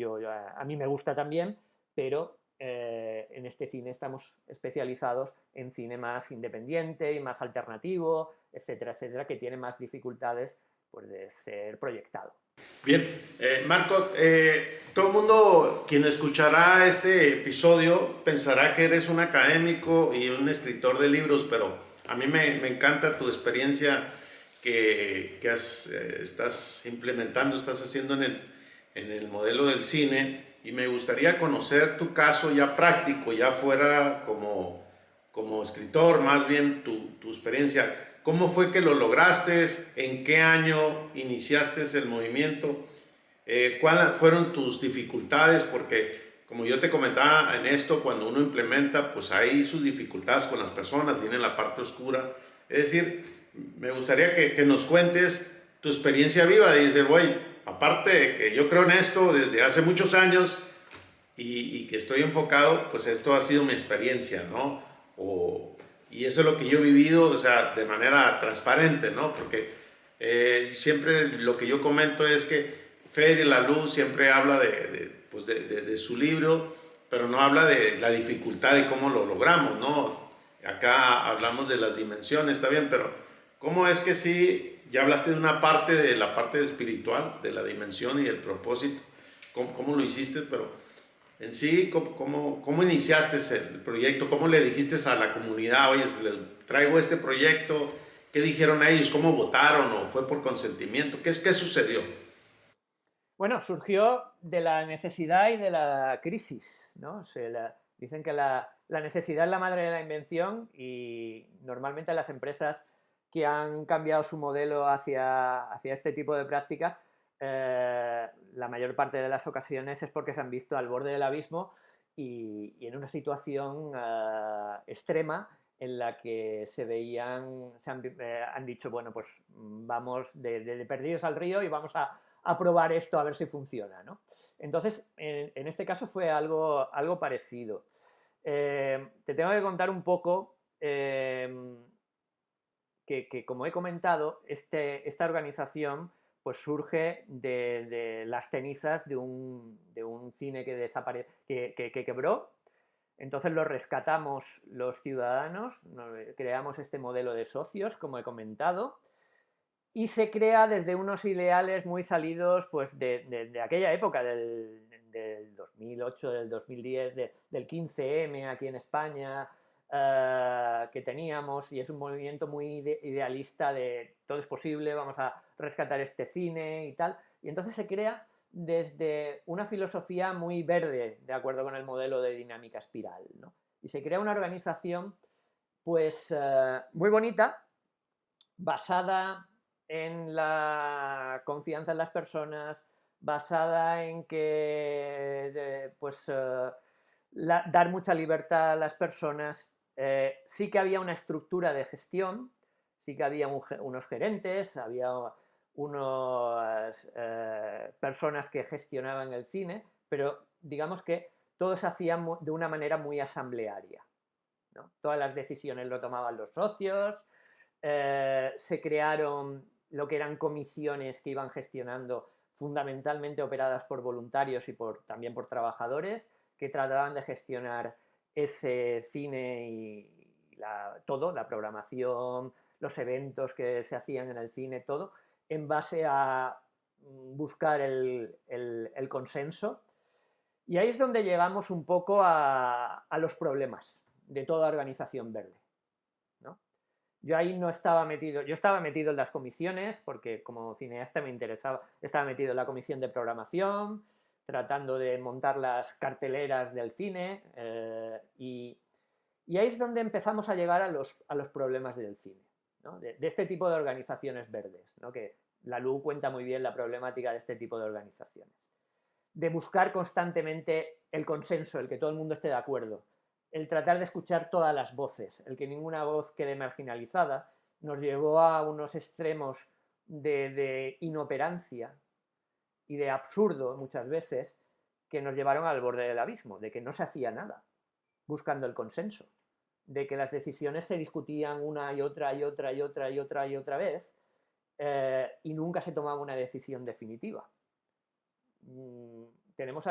a mí me gusta también, pero en este cine estamos especializados en cine más independiente y más alternativo, etcétera, etcétera, que tiene más dificultades pues, de ser proyectado. Bien, Marco, todo el mundo quien escuchará este episodio pensará que eres un académico y un escritor de libros, pero a mí me encanta tu experiencia que estás implementando, estás haciendo en el modelo del cine, y me gustaría conocer tu caso ya práctico, ya fuera como escritor, más bien tu experiencia. ¿Cómo fue que lo lograste? ¿En qué año iniciaste el movimiento? ¿Cuáles fueron tus dificultades? Porque, como yo te comentaba en esto, cuando uno implementa, pues hay sus dificultades con las personas, viene la parte oscura. Es decir, me gustaría que nos cuentes tu experiencia viva. Dices, güey, aparte de que yo creo en esto desde hace muchos años y que estoy enfocado, pues esto ha sido mi experiencia, ¿no? Y eso es lo que yo he vivido, o sea, de manera transparente, ¿no? Porque siempre lo que yo comento es que Fer y la Luz siempre habla pues de su libro, pero no habla de la dificultad y cómo lo logramos, ¿no? Acá hablamos de las dimensiones, está bien, pero ¿cómo es que sí, ya hablaste de la parte espiritual, de la dimensión y el propósito? ¿Cómo lo hiciste? Pero en sí, ¿cómo iniciaste el proyecto? ¿Cómo le dijiste a la comunidad, oye, les traigo este proyecto? ¿Qué dijeron a ellos? ¿Cómo votaron? ¿O fue por consentimiento? ¿Qué sucedió? Bueno, surgió de la necesidad y de la crisis, ¿no? Dicen que la necesidad es la madre de la invención y normalmente las empresas que han cambiado su modelo hacia este tipo de prácticas, la mayor parte de las ocasiones es porque se han visto al borde del abismo y en una situación extrema en la que han dicho, bueno, pues vamos de perdidos al río y vamos a probar esto a ver si funciona, ¿no? Entonces, en este caso fue algo parecido. Te tengo que contar un poco que, como he comentado, esta organización pues surge de las cenizas de un cine que quebró. Entonces lo rescatamos los ciudadanos, creamos este modelo de socios, como he comentado, y se crea desde unos ideales muy salidos pues, de aquella época, del 2008, del 2010, del 15M aquí en España, que teníamos, y es un movimiento muy idealista de todo es posible, vamos a rescatar este cine y tal. Y entonces se crea desde una filosofía muy verde, de acuerdo con el modelo de dinámica espiral, ¿no? Y se crea una organización pues muy bonita, basada en la confianza en las personas, basada en que dar mucha libertad a las personas. Sí que había una estructura de gestión, sí que había unos gerentes, había unas personas que gestionaban el cine, pero digamos que todo se hacía de una manera muy asamblearia, ¿no? Todas las decisiones lo tomaban los socios, se crearon lo que eran comisiones que iban gestionando, fundamentalmente operadas por voluntarios y también por trabajadores, que trataban de gestionar ese cine y todo, la programación, los eventos que se hacían en el cine, todo, en base a buscar el consenso. Y ahí es donde llegamos un poco a los problemas de toda organización verde, ¿no? Yo ahí no estaba metido, yo estaba metido en las comisiones porque como cineasta me interesaba, estaba metido en la comisión de programación, tratando de montar las carteleras del cine y ahí es donde empezamos a llegar a los problemas del cine, ¿no? De este tipo de organizaciones verdes, ¿no? Que la LU cuenta muy bien la problemática de este tipo de organizaciones. De buscar constantemente el consenso, el que todo el mundo esté de acuerdo, el tratar de escuchar todas las voces, el que ninguna voz quede marginalizada, nos llevó a unos extremos de inoperancia y de absurdo muchas veces que nos llevaron al borde del abismo, de que no se hacía nada buscando el consenso, de que las decisiones se discutían una y otra y otra y otra y otra y otra vez y nunca se tomaba una decisión definitiva. Tenemos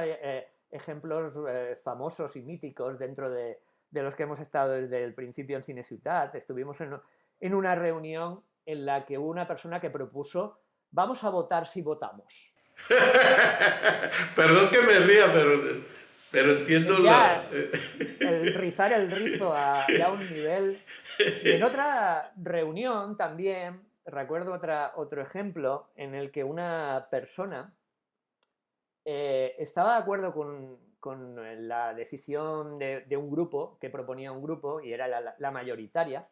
ejemplos famosos y míticos dentro de los que hemos estado desde el principio en Cine Ciutat. Estuvimos en una reunión en la que hubo una persona que propuso vamos a votar si votamos. Perdón que me ría, pero entiendo ya el rizar el rizo a ya un nivel. Y en otra reunión también recuerdo otro ejemplo en el que una persona estaba de acuerdo con la decisión de un grupo, que proponía un grupo, y era la mayoritaria,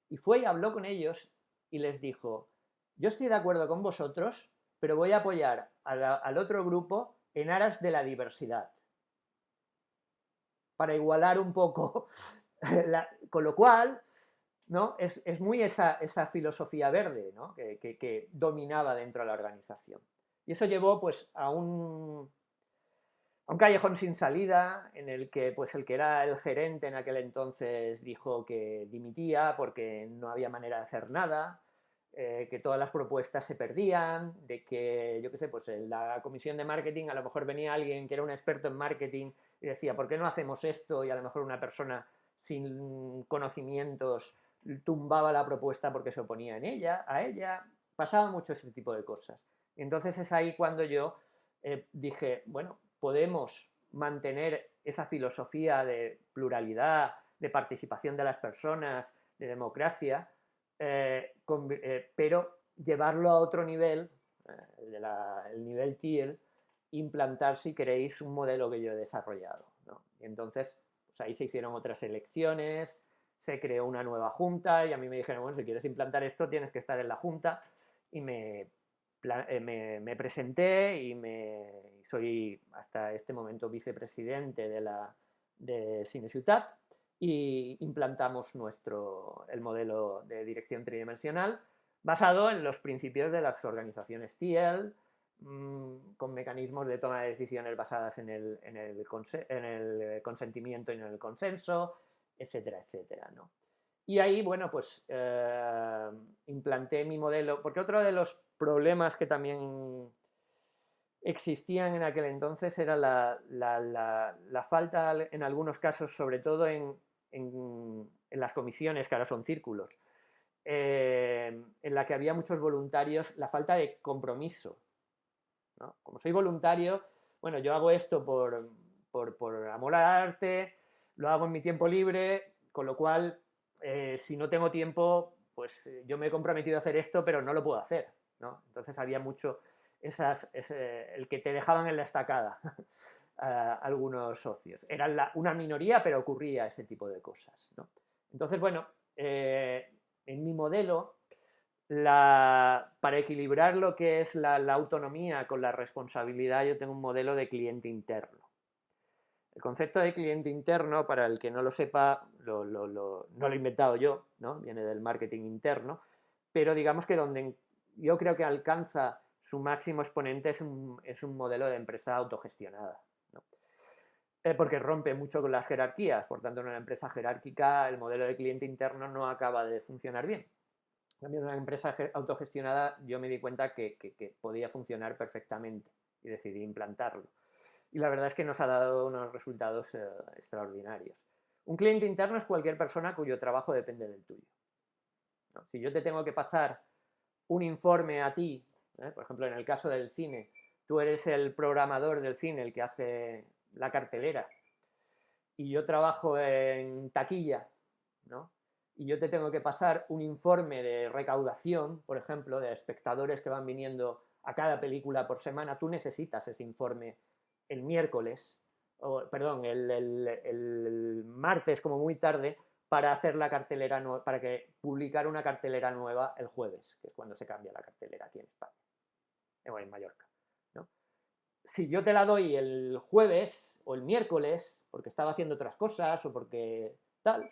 y fue y habló con ellos y les dijo, yo estoy de acuerdo con vosotros, pero voy a apoyar al otro grupo en aras de la diversidad, para igualar un poco. Con lo cual, ¿no? Es muy esa filosofía verde, ¿no? que dominaba dentro de la organización. Y eso llevó pues, a un callejón sin salida en el que pues, el que era el gerente en aquel entonces dijo que dimitía porque no había manera de hacer nada, que todas las propuestas se perdían, de que, yo qué sé, pues en la comisión de marketing a lo mejor venía alguien que era un experto en marketing y decía, ¿por qué no hacemos esto? Y a lo mejor una persona sin conocimientos tumbaba la propuesta porque se oponía a ella, pasaba mucho ese tipo de cosas. Y entonces es ahí cuando yo dije, bueno, podemos mantener esa filosofía de pluralidad, de participación de las personas, de democracia, pero llevarlo a otro nivel, el nivel TIEL, implantar, si queréis, un modelo que yo he desarrollado, ¿no? Y entonces, pues ahí se hicieron otras elecciones, se creó una nueva junta y a mí me dijeron, bueno, si quieres implantar esto tienes que estar en la junta y me presenté y soy hasta este momento vicepresidente de Cineciutat y implantamos el modelo de dirección tridimensional basado en los principios de las organizaciones TIEL, con mecanismos de toma de decisiones basadas en el consentimiento y en el consenso, etcétera, etcétera, ¿no? Y ahí, bueno, pues implanté mi modelo, porque otro de los problemas que también existían en aquel entonces era la falta, en algunos casos, sobre todo en las comisiones, que ahora son círculos, en la que había muchos voluntarios, la falta de compromiso, ¿no? Como soy voluntario, bueno, yo hago esto por amor al arte, lo hago en mi tiempo libre, con lo cual, si no tengo tiempo, pues yo me he comprometido a hacer esto, pero no lo puedo hacer, ¿no? Entonces había mucho el que te dejaban en la estacada algunos socios. Eran una minoría, pero ocurría ese tipo de cosas, ¿no? Entonces, bueno, en mi modelo, para equilibrar lo que es la autonomía con la responsabilidad, yo tengo un modelo de cliente interno. El concepto de cliente interno, para el que no lo sepa, no lo he inventado yo, ¿no? Viene del marketing interno, pero digamos que donde yo creo que alcanza su máximo exponente es un modelo de empresa autogestionada, ¿no? Porque rompe mucho con las jerarquías, por tanto en una empresa jerárquica el modelo de cliente interno no acaba de funcionar bien. También una empresa autogestionada yo me di cuenta que podía funcionar perfectamente y decidí implantarlo. Y la verdad es que nos ha dado unos resultados extraordinarios. Un cliente interno es cualquier persona cuyo trabajo depende del tuyo, ¿no? Si yo te tengo que pasar un informe a ti, por ejemplo, en el caso del cine, tú eres el programador del cine, el que hace la cartelera, y yo trabajo en taquilla, ¿no? Y yo te tengo que pasar un informe de recaudación, por ejemplo, de espectadores que van viniendo a cada película por semana, tú necesitas ese informe el miércoles, perdón, el martes como muy tarde, para hacer la cartelera para que publicar una cartelera nueva el jueves, que es cuando se cambia la cartelera aquí en España, o en Mallorca, ¿no? Si yo te la doy el jueves o el miércoles, porque estaba haciendo otras cosas o porque tal,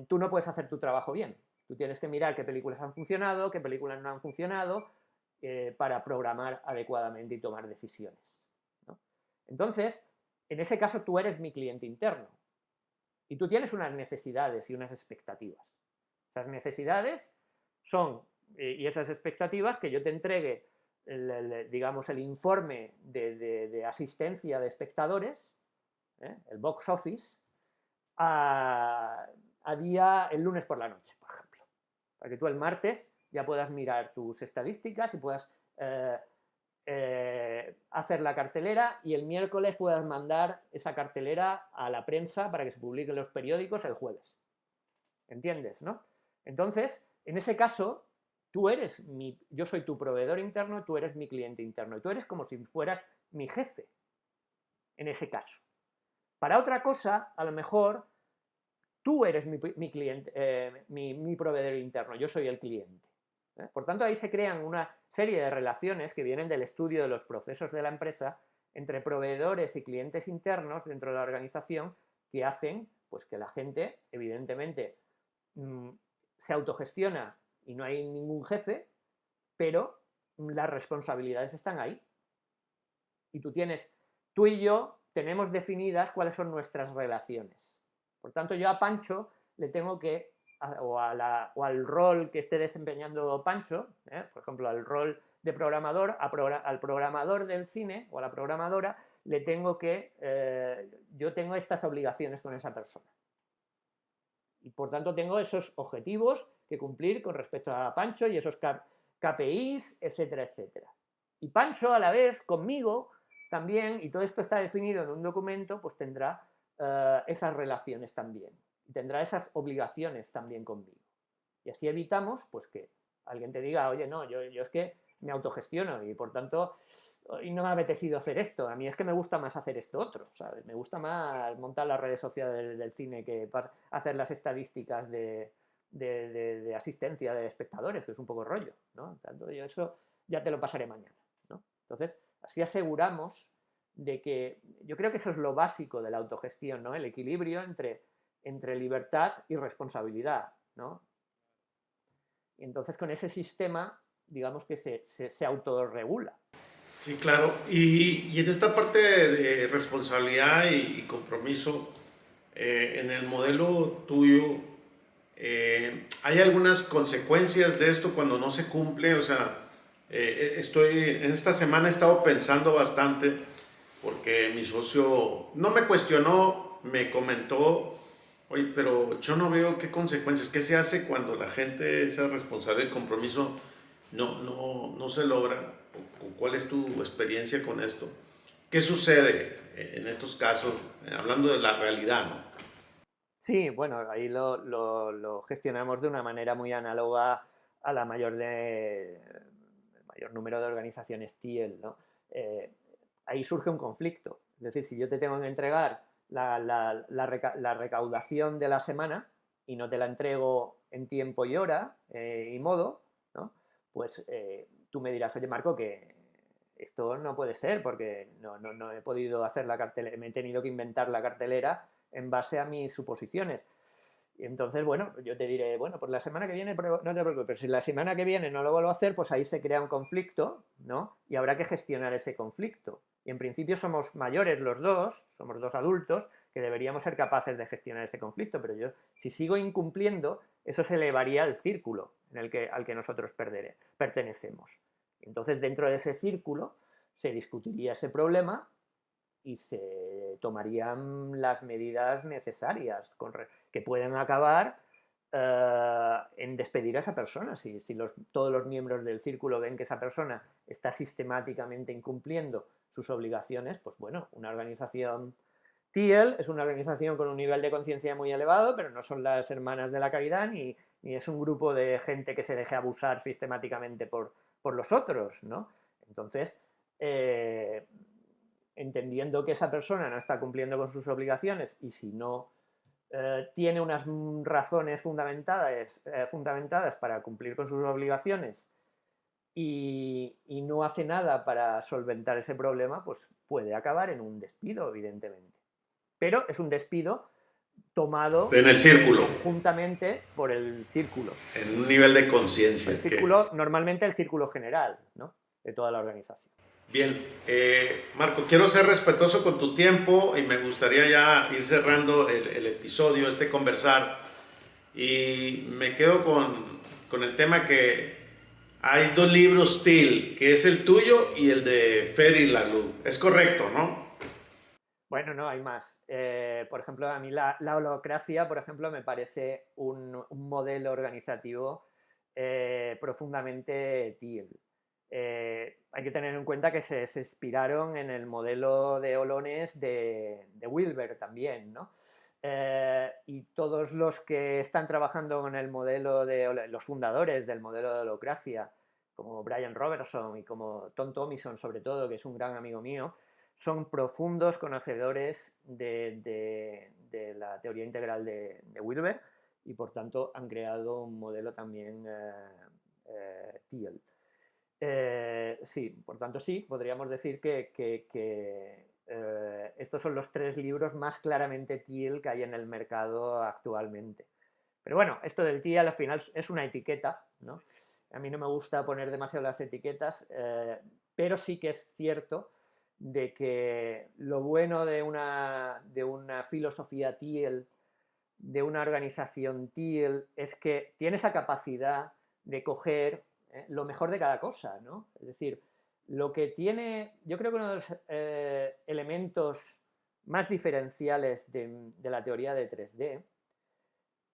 tú no puedes hacer tu trabajo bien. Tú tienes que mirar qué películas han funcionado, qué películas no han funcionado, para programar adecuadamente y tomar decisiones, ¿no? Entonces, en ese caso tú eres mi cliente interno y tú tienes unas necesidades y unas expectativas. Esas necesidades son, y esas expectativas, que yo te entregue digamos, el informe de asistencia de espectadores, el box office, el lunes por la noche, por ejemplo. Para que tú el martes ya puedas mirar tus estadísticas y puedas hacer la cartelera y el miércoles puedas mandar esa cartelera a la prensa para que se publique en los periódicos el jueves. ¿Entiendes, no? Entonces, en ese caso, yo soy tu proveedor interno, tú eres mi cliente interno y tú eres como si fueras mi jefe, en ese caso. Para otra cosa, a lo mejor, tú eres mi cliente, mi proveedor interno, yo soy el cliente. Por tanto, ahí se crean una serie de relaciones que vienen del estudio de los procesos de la empresa entre proveedores y clientes internos dentro de la organización que hacen pues, que la gente, evidentemente, mm, se autogestiona y no hay ningún jefe, pero las responsabilidades están ahí. Y tú y yo tenemos definidas cuáles son nuestras relaciones. Por tanto, yo a Pancho le tengo que, o al rol que esté desempeñando Pancho, por ejemplo, al rol de programador, al programador del cine o a la programadora, le tengo que, yo tengo estas obligaciones con esa persona. Y por tanto tengo esos objetivos que cumplir con respecto a Pancho y esos KPIs, etcétera, etcétera. Y Pancho, a la vez, conmigo también, y todo esto está definido en un documento, pues tendrá esas relaciones también. Y tendrá esas obligaciones también conmigo. Y así evitamos pues que alguien te diga, oye, no, yo es que me autogestiono y por tanto y no me ha apetecido hacer esto, a mí es que me gusta más hacer esto otro, ¿sabes? Me gusta más montar las redes sociales del cine que hacer las estadísticas de asistencia de espectadores, que es un poco rollo, ¿no? Tanto yo eso ya te lo pasaré mañana, ¿no? Entonces, así aseguramos de que, yo creo que eso es lo básico de la autogestión, ¿no? El equilibrio entre libertad y responsabilidad, ¿no? Y entonces con ese sistema, digamos que se autorregula. Sí, claro. Y en esta parte de responsabilidad y compromiso, en el modelo tuyo, ¿hay algunas consecuencias de esto cuando no se cumple? O sea, en esta semana he estado pensando bastante porque mi socio no me cuestionó, me comentó, oye, pero yo no veo qué consecuencias, qué se hace cuando la gente, esa responsabilidad y compromiso no se logra. ¿Cuál es tu experiencia con esto? ¿Qué sucede en estos casos, hablando de la realidad, ¿no? Sí, bueno, ahí lo gestionamos de una manera muy análoga a el mayor número de organizaciones TIEL, ¿no? Eh, Ahí surge un conflicto. Es decir, si yo te tengo que entregar la recaudación de la semana y no te la entrego en tiempo y hora y modo, ¿no? Pues tú me dirás, oye Marco, que esto no puede ser porque no he podido hacer la cartelera, me he tenido que inventar la cartelera en base a mis suposiciones. Y entonces, bueno, yo te diré, bueno, pues la semana que viene, no te preocupes, pero si la semana que viene no lo vuelvo a hacer, pues ahí se crea un conflicto, ¿no? Y habrá que gestionar ese conflicto. Y en principio somos mayores los dos, somos dos adultos, que deberíamos ser capaces de gestionar ese conflicto, pero yo, si sigo incumpliendo, eso se elevaría al círculo al que nosotros pertenecemos. Entonces, dentro de ese círculo, se discutiría ese problema y se tomarían las medidas necesarias que pueden acabar en despedir a esa persona. Si todos los miembros del círculo ven que esa persona está sistemáticamente incumpliendo sus obligaciones, pues bueno, una organización TIEL es una organización con un nivel de conciencia muy elevado, pero no son las hermanas de la caridad ni es un grupo de gente que se deje abusar sistemáticamente por los otros, ¿no? Entonces, entendiendo que esa persona no está cumpliendo con sus obligaciones y si no tiene unas razones fundamentadas para cumplir con sus obligaciones y no hace nada para solventar ese problema, pues puede acabar en un despido, evidentemente. Pero es un despido tomado En el círculo, conjuntamente por el círculo. en un nivel de conciencia. El círculo, normalmente el círculo general, ¿no? De toda la organización. Bien, Marco, quiero ser respetuoso con tu tiempo y me gustaría ya ir cerrando el episodio, este conversar. Y me quedo con el tema que hay dos libros TIL, que es el tuyo y el de Ferry Laloux. Es correcto, ¿no? Bueno, no, hay más. Por ejemplo, a mí la holacracia, por ejemplo, me parece un modelo organizativo profundamente TIL. Hay que tener en cuenta que se inspiraron en el modelo de holones de Wilber también, ¿no? Y todos los que están trabajando con el modelo los fundadores del modelo de holacracia, como Brian Robertson y como Tom Thomison, sobre todo, que es un gran amigo mío, son profundos conocedores de la teoría integral de Wilber y por tanto han creado un modelo también TIL. Sí, por tanto sí, podríamos decir que estos son los tres libros más claramente TIL que hay en el mercado actualmente. Pero bueno, esto del TIAL al final es una etiqueta, ¿no? A mí no me gusta poner demasiado las etiquetas, pero sí que es cierto de que lo bueno de una filosofía TIEL, de una organización TIEL, es que tiene esa capacidad de coger lo mejor de cada cosa, ¿no? Es decir, lo que tiene, yo creo que uno de los elementos más diferenciales de la teoría de 3D,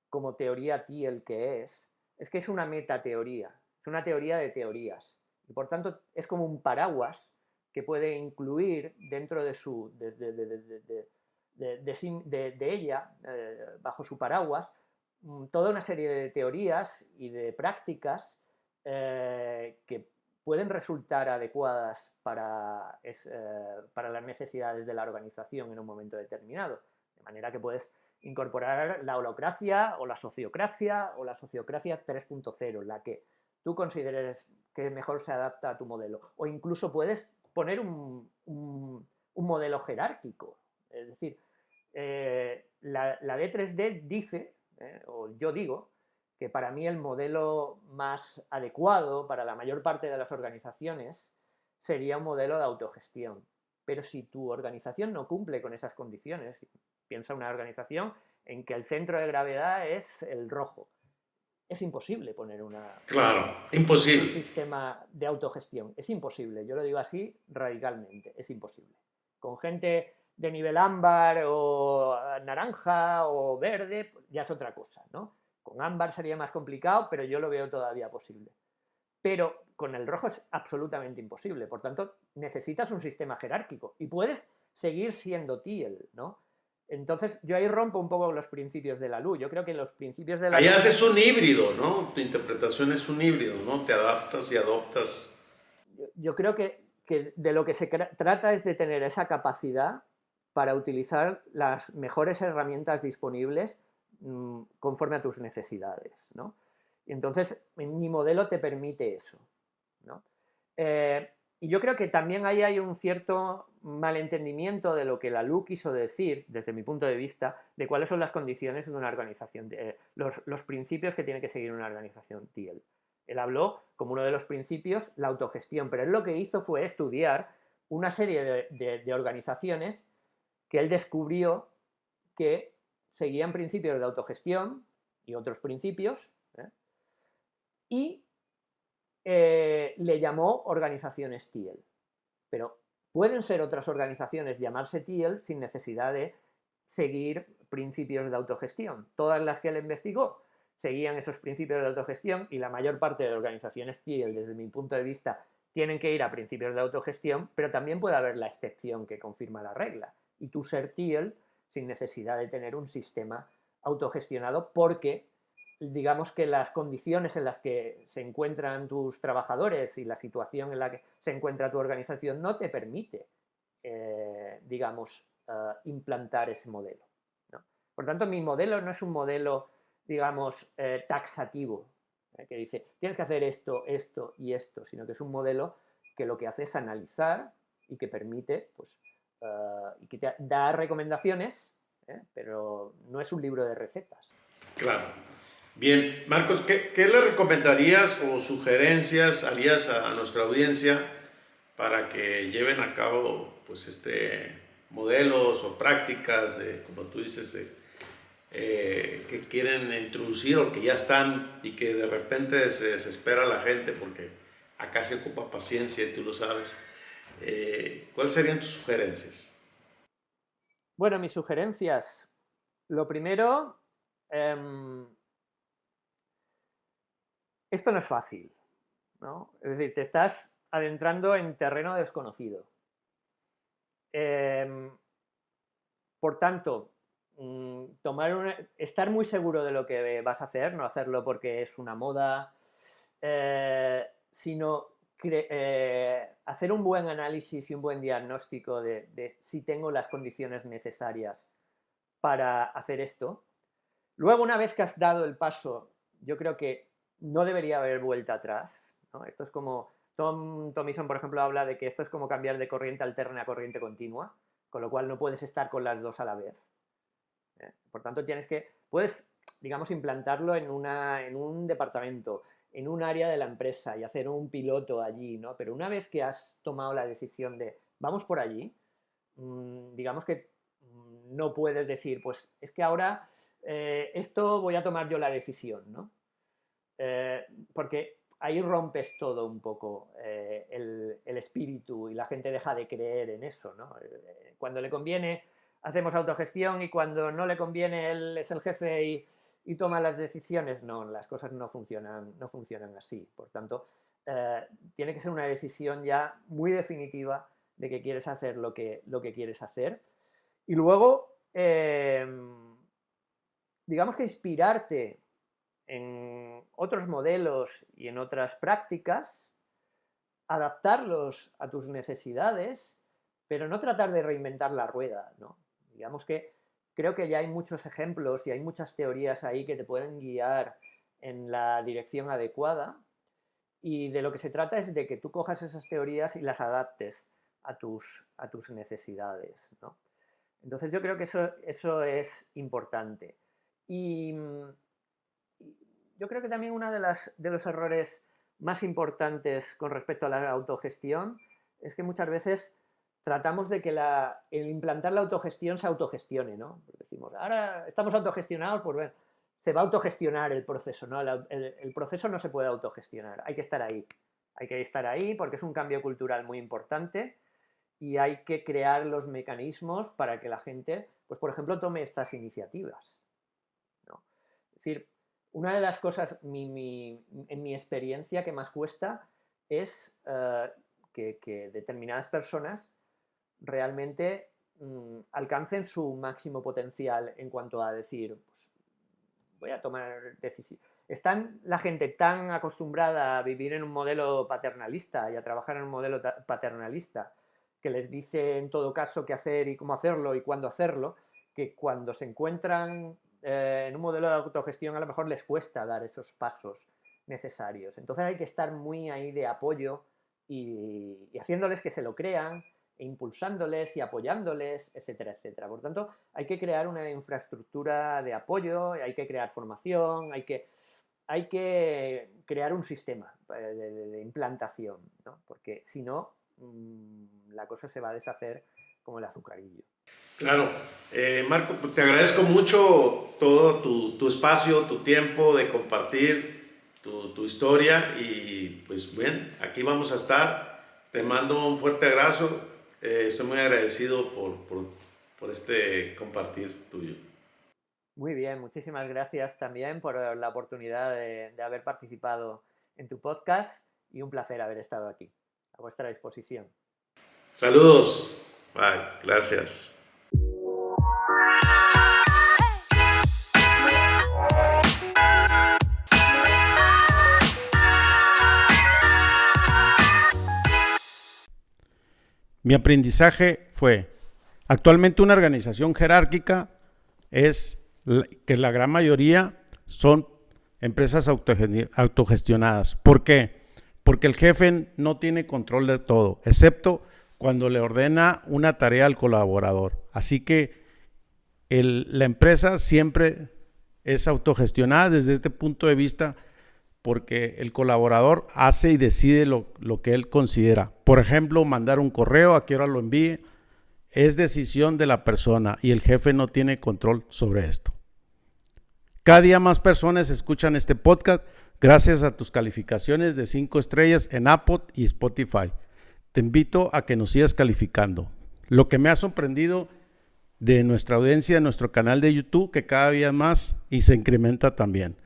como teoría TIEL es que es una metateoría, es una teoría de teorías. Y por tanto es como un paraguas que puede incluir dentro de su de ella, bajo su paraguas, toda una serie de teorías y de prácticas que pueden resultar adecuadas para las necesidades de la organización en un momento determinado. De manera que puedes incorporar la holacracia o la sociocracia 3.0, la que tú consideres que mejor se adapta a tu modelo. O incluso puedes poner un modelo jerárquico. Es decir, la D3D dice, o yo digo, que para mí el modelo más adecuado para la mayor parte de las organizaciones sería un modelo de autogestión. Pero si tu organización no cumple con esas condiciones, piensa una organización en que el centro de gravedad es el rojo, es imposible poner Claro, un imposible. sistema de autogestión. Es imposible, yo lo digo así radicalmente, es imposible. Con gente de nivel ámbar o naranja o verde, ya es otra cosa, ¿no? Con ámbar sería más complicado, pero yo lo veo todavía posible. Pero con el rojo es absolutamente imposible. Por tanto, necesitas un sistema jerárquico y puedes seguir siendo TIEL, ¿no? Entonces, yo ahí rompo un poco los principios de la luz. Yo creo que los principios de la Ahí luz... haces un híbrido, ¿no? Tu interpretación es un híbrido, ¿no? Te adaptas y adoptas. Yo creo que de lo que se trata es de tener esa capacidad para utilizar las mejores herramientas disponibles conforme a tus necesidades, ¿no? Y entonces, mi modelo te permite eso, ¿no? Y yo creo que también ahí hay un cierto malentendimiento de lo que la LU quiso decir, desde mi punto de vista, de cuáles son las condiciones de una organización, los principios que tiene que seguir una organización TIEL. Él habló como uno de los principios la autogestión, pero él lo que hizo fue estudiar una serie de organizaciones que él descubrió que seguían principios de autogestión y otros principios, y le llamó organizaciones TIEL. Pero pueden ser otras organizaciones llamarse TIEL sin necesidad de seguir principios de autogestión. Todas las que él investigó seguían esos principios de autogestión y la mayor parte de organizaciones TIEL, desde mi punto de vista, tienen que ir a principios de autogestión, pero también puede haber la excepción que confirma la regla. Y tú ser TIEL sin necesidad de tener un sistema autogestionado porque digamos que las condiciones en las que se encuentran tus trabajadores y la situación en la que se encuentra tu organización no te permite, digamos, implantar ese modelo, ¿no? Por tanto, mi modelo no es un modelo, digamos, taxativo, que dice, tienes que hacer esto, esto y esto, sino que es un modelo que lo que hace es analizar y que permite, pues, y que te da recomendaciones, pero no es un libro de recetas. Claro. Bien, Marcos, ¿qué le recomendarías o sugerencias harías a nuestra audiencia para que lleven a cabo pues modelos o prácticas, como tú dices, que quieren introducir o que ya están y que de repente se desespera la gente porque acá se ocupa paciencia y tú lo sabes? ¿Cuáles serían tus sugerencias? Bueno, mis sugerencias. Lo primero, esto no es fácil, ¿no? Es decir, te estás adentrando en terreno desconocido. Por tanto, estar muy seguro de lo que vas a hacer, no hacerlo porque es una moda, sino hacer un buen análisis y un buen diagnóstico de si tengo las condiciones necesarias para hacer esto. Luego, una vez que has dado el paso, yo creo que no debería haber vuelta atrás, ¿no? Esto es como, Tom Tomison, por ejemplo, habla de que esto es como cambiar de corriente alterna a corriente continua, con lo cual no puedes estar con las dos a la vez. Por tanto, puedes digamos, implantarlo en un departamento, en un área de la empresa y hacer un piloto allí, ¿no? Pero una vez que has tomado la decisión de vamos por allí, digamos que no puedes decir, pues es que ahora esto voy a tomar yo la decisión, ¿no? Porque ahí rompes todo un poco el espíritu y la gente deja de creer en eso, ¿no? Cuando le conviene hacemos autogestión y cuando no le conviene él es el jefe y toma las decisiones, no, las cosas no funcionan así. Por tanto, tiene que ser una decisión ya muy definitiva de que quieres hacer lo que quieres hacer. Y luego, digamos que inspirarte en otros modelos y en otras prácticas, adaptarlos a tus necesidades, pero no tratar de reinventar la rueda, ¿no? Digamos que creo que ya hay muchos ejemplos y hay muchas teorías ahí que te pueden guiar en la dirección adecuada, y de lo que se trata es de que tú cojas esas teorías y las adaptes a tus necesidades, ¿no? Entonces yo creo que eso es importante. Y yo creo que también uno de los errores más importantes con respecto a la autogestión es que muchas veces tratamos de que el implantar la autogestión se autogestione, ¿no? Decimos, ahora estamos autogestionados, pues bueno, se va a autogestionar el proceso, ¿no? El proceso no se puede autogestionar, hay que estar ahí. Hay que estar ahí porque es un cambio cultural muy importante y hay que crear los mecanismos para que la gente, pues por ejemplo, tome estas iniciativas, ¿no? Es decir, una de las cosas en mi experiencia que más cuesta es que determinadas personas realmente alcancen su máximo potencial en cuanto a decir, pues, voy a tomar decisiones. Están la gente tan acostumbrada a vivir en un modelo paternalista y a trabajar en un modelo paternalista que les dice en todo caso qué hacer y cómo hacerlo y cuándo hacerlo, que cuando se encuentran en un modelo de autogestión a lo mejor les cuesta dar esos pasos necesarios. Entonces hay que estar muy ahí de apoyo y haciéndoles que se lo crean, e impulsándoles y apoyándoles, etcétera, etcétera. Por tanto, hay que crear una infraestructura de apoyo, hay que crear formación, hay que crear un sistema de implantación, ¿no? Porque si no, la cosa se va a deshacer como el azucarillo. Claro. Marco, te agradezco mucho todo tu espacio, tu tiempo de compartir tu historia y pues bien, aquí vamos a estar. Te mando un fuerte abrazo. Estoy muy agradecido por este compartir tuyo. Muy bien, muchísimas gracias también por la oportunidad de haber participado en tu podcast y un placer haber estado aquí, a vuestra disposición. Saludos. Bye. Gracias. Mi aprendizaje fue, actualmente una organización jerárquica es que la gran mayoría son empresas autogestionadas. ¿Por qué? Porque el jefe no tiene control de todo, excepto cuando le ordena una tarea al colaborador. Así que la empresa siempre es autogestionada desde este punto de vista, porque el colaborador hace y decide lo que él considera. Por ejemplo, mandar un correo, a qué hora lo envíe, es decisión de la persona y el jefe no tiene control sobre esto. Cada día más personas escuchan este podcast gracias a tus calificaciones de 5 estrellas en Apple y Spotify. Te invito a que nos sigas calificando. Lo que me ha sorprendido de nuestra audiencia en nuestro canal de YouTube, que cada día más y se incrementa también.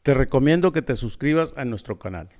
Te recomiendo que te suscribas a nuestro canal.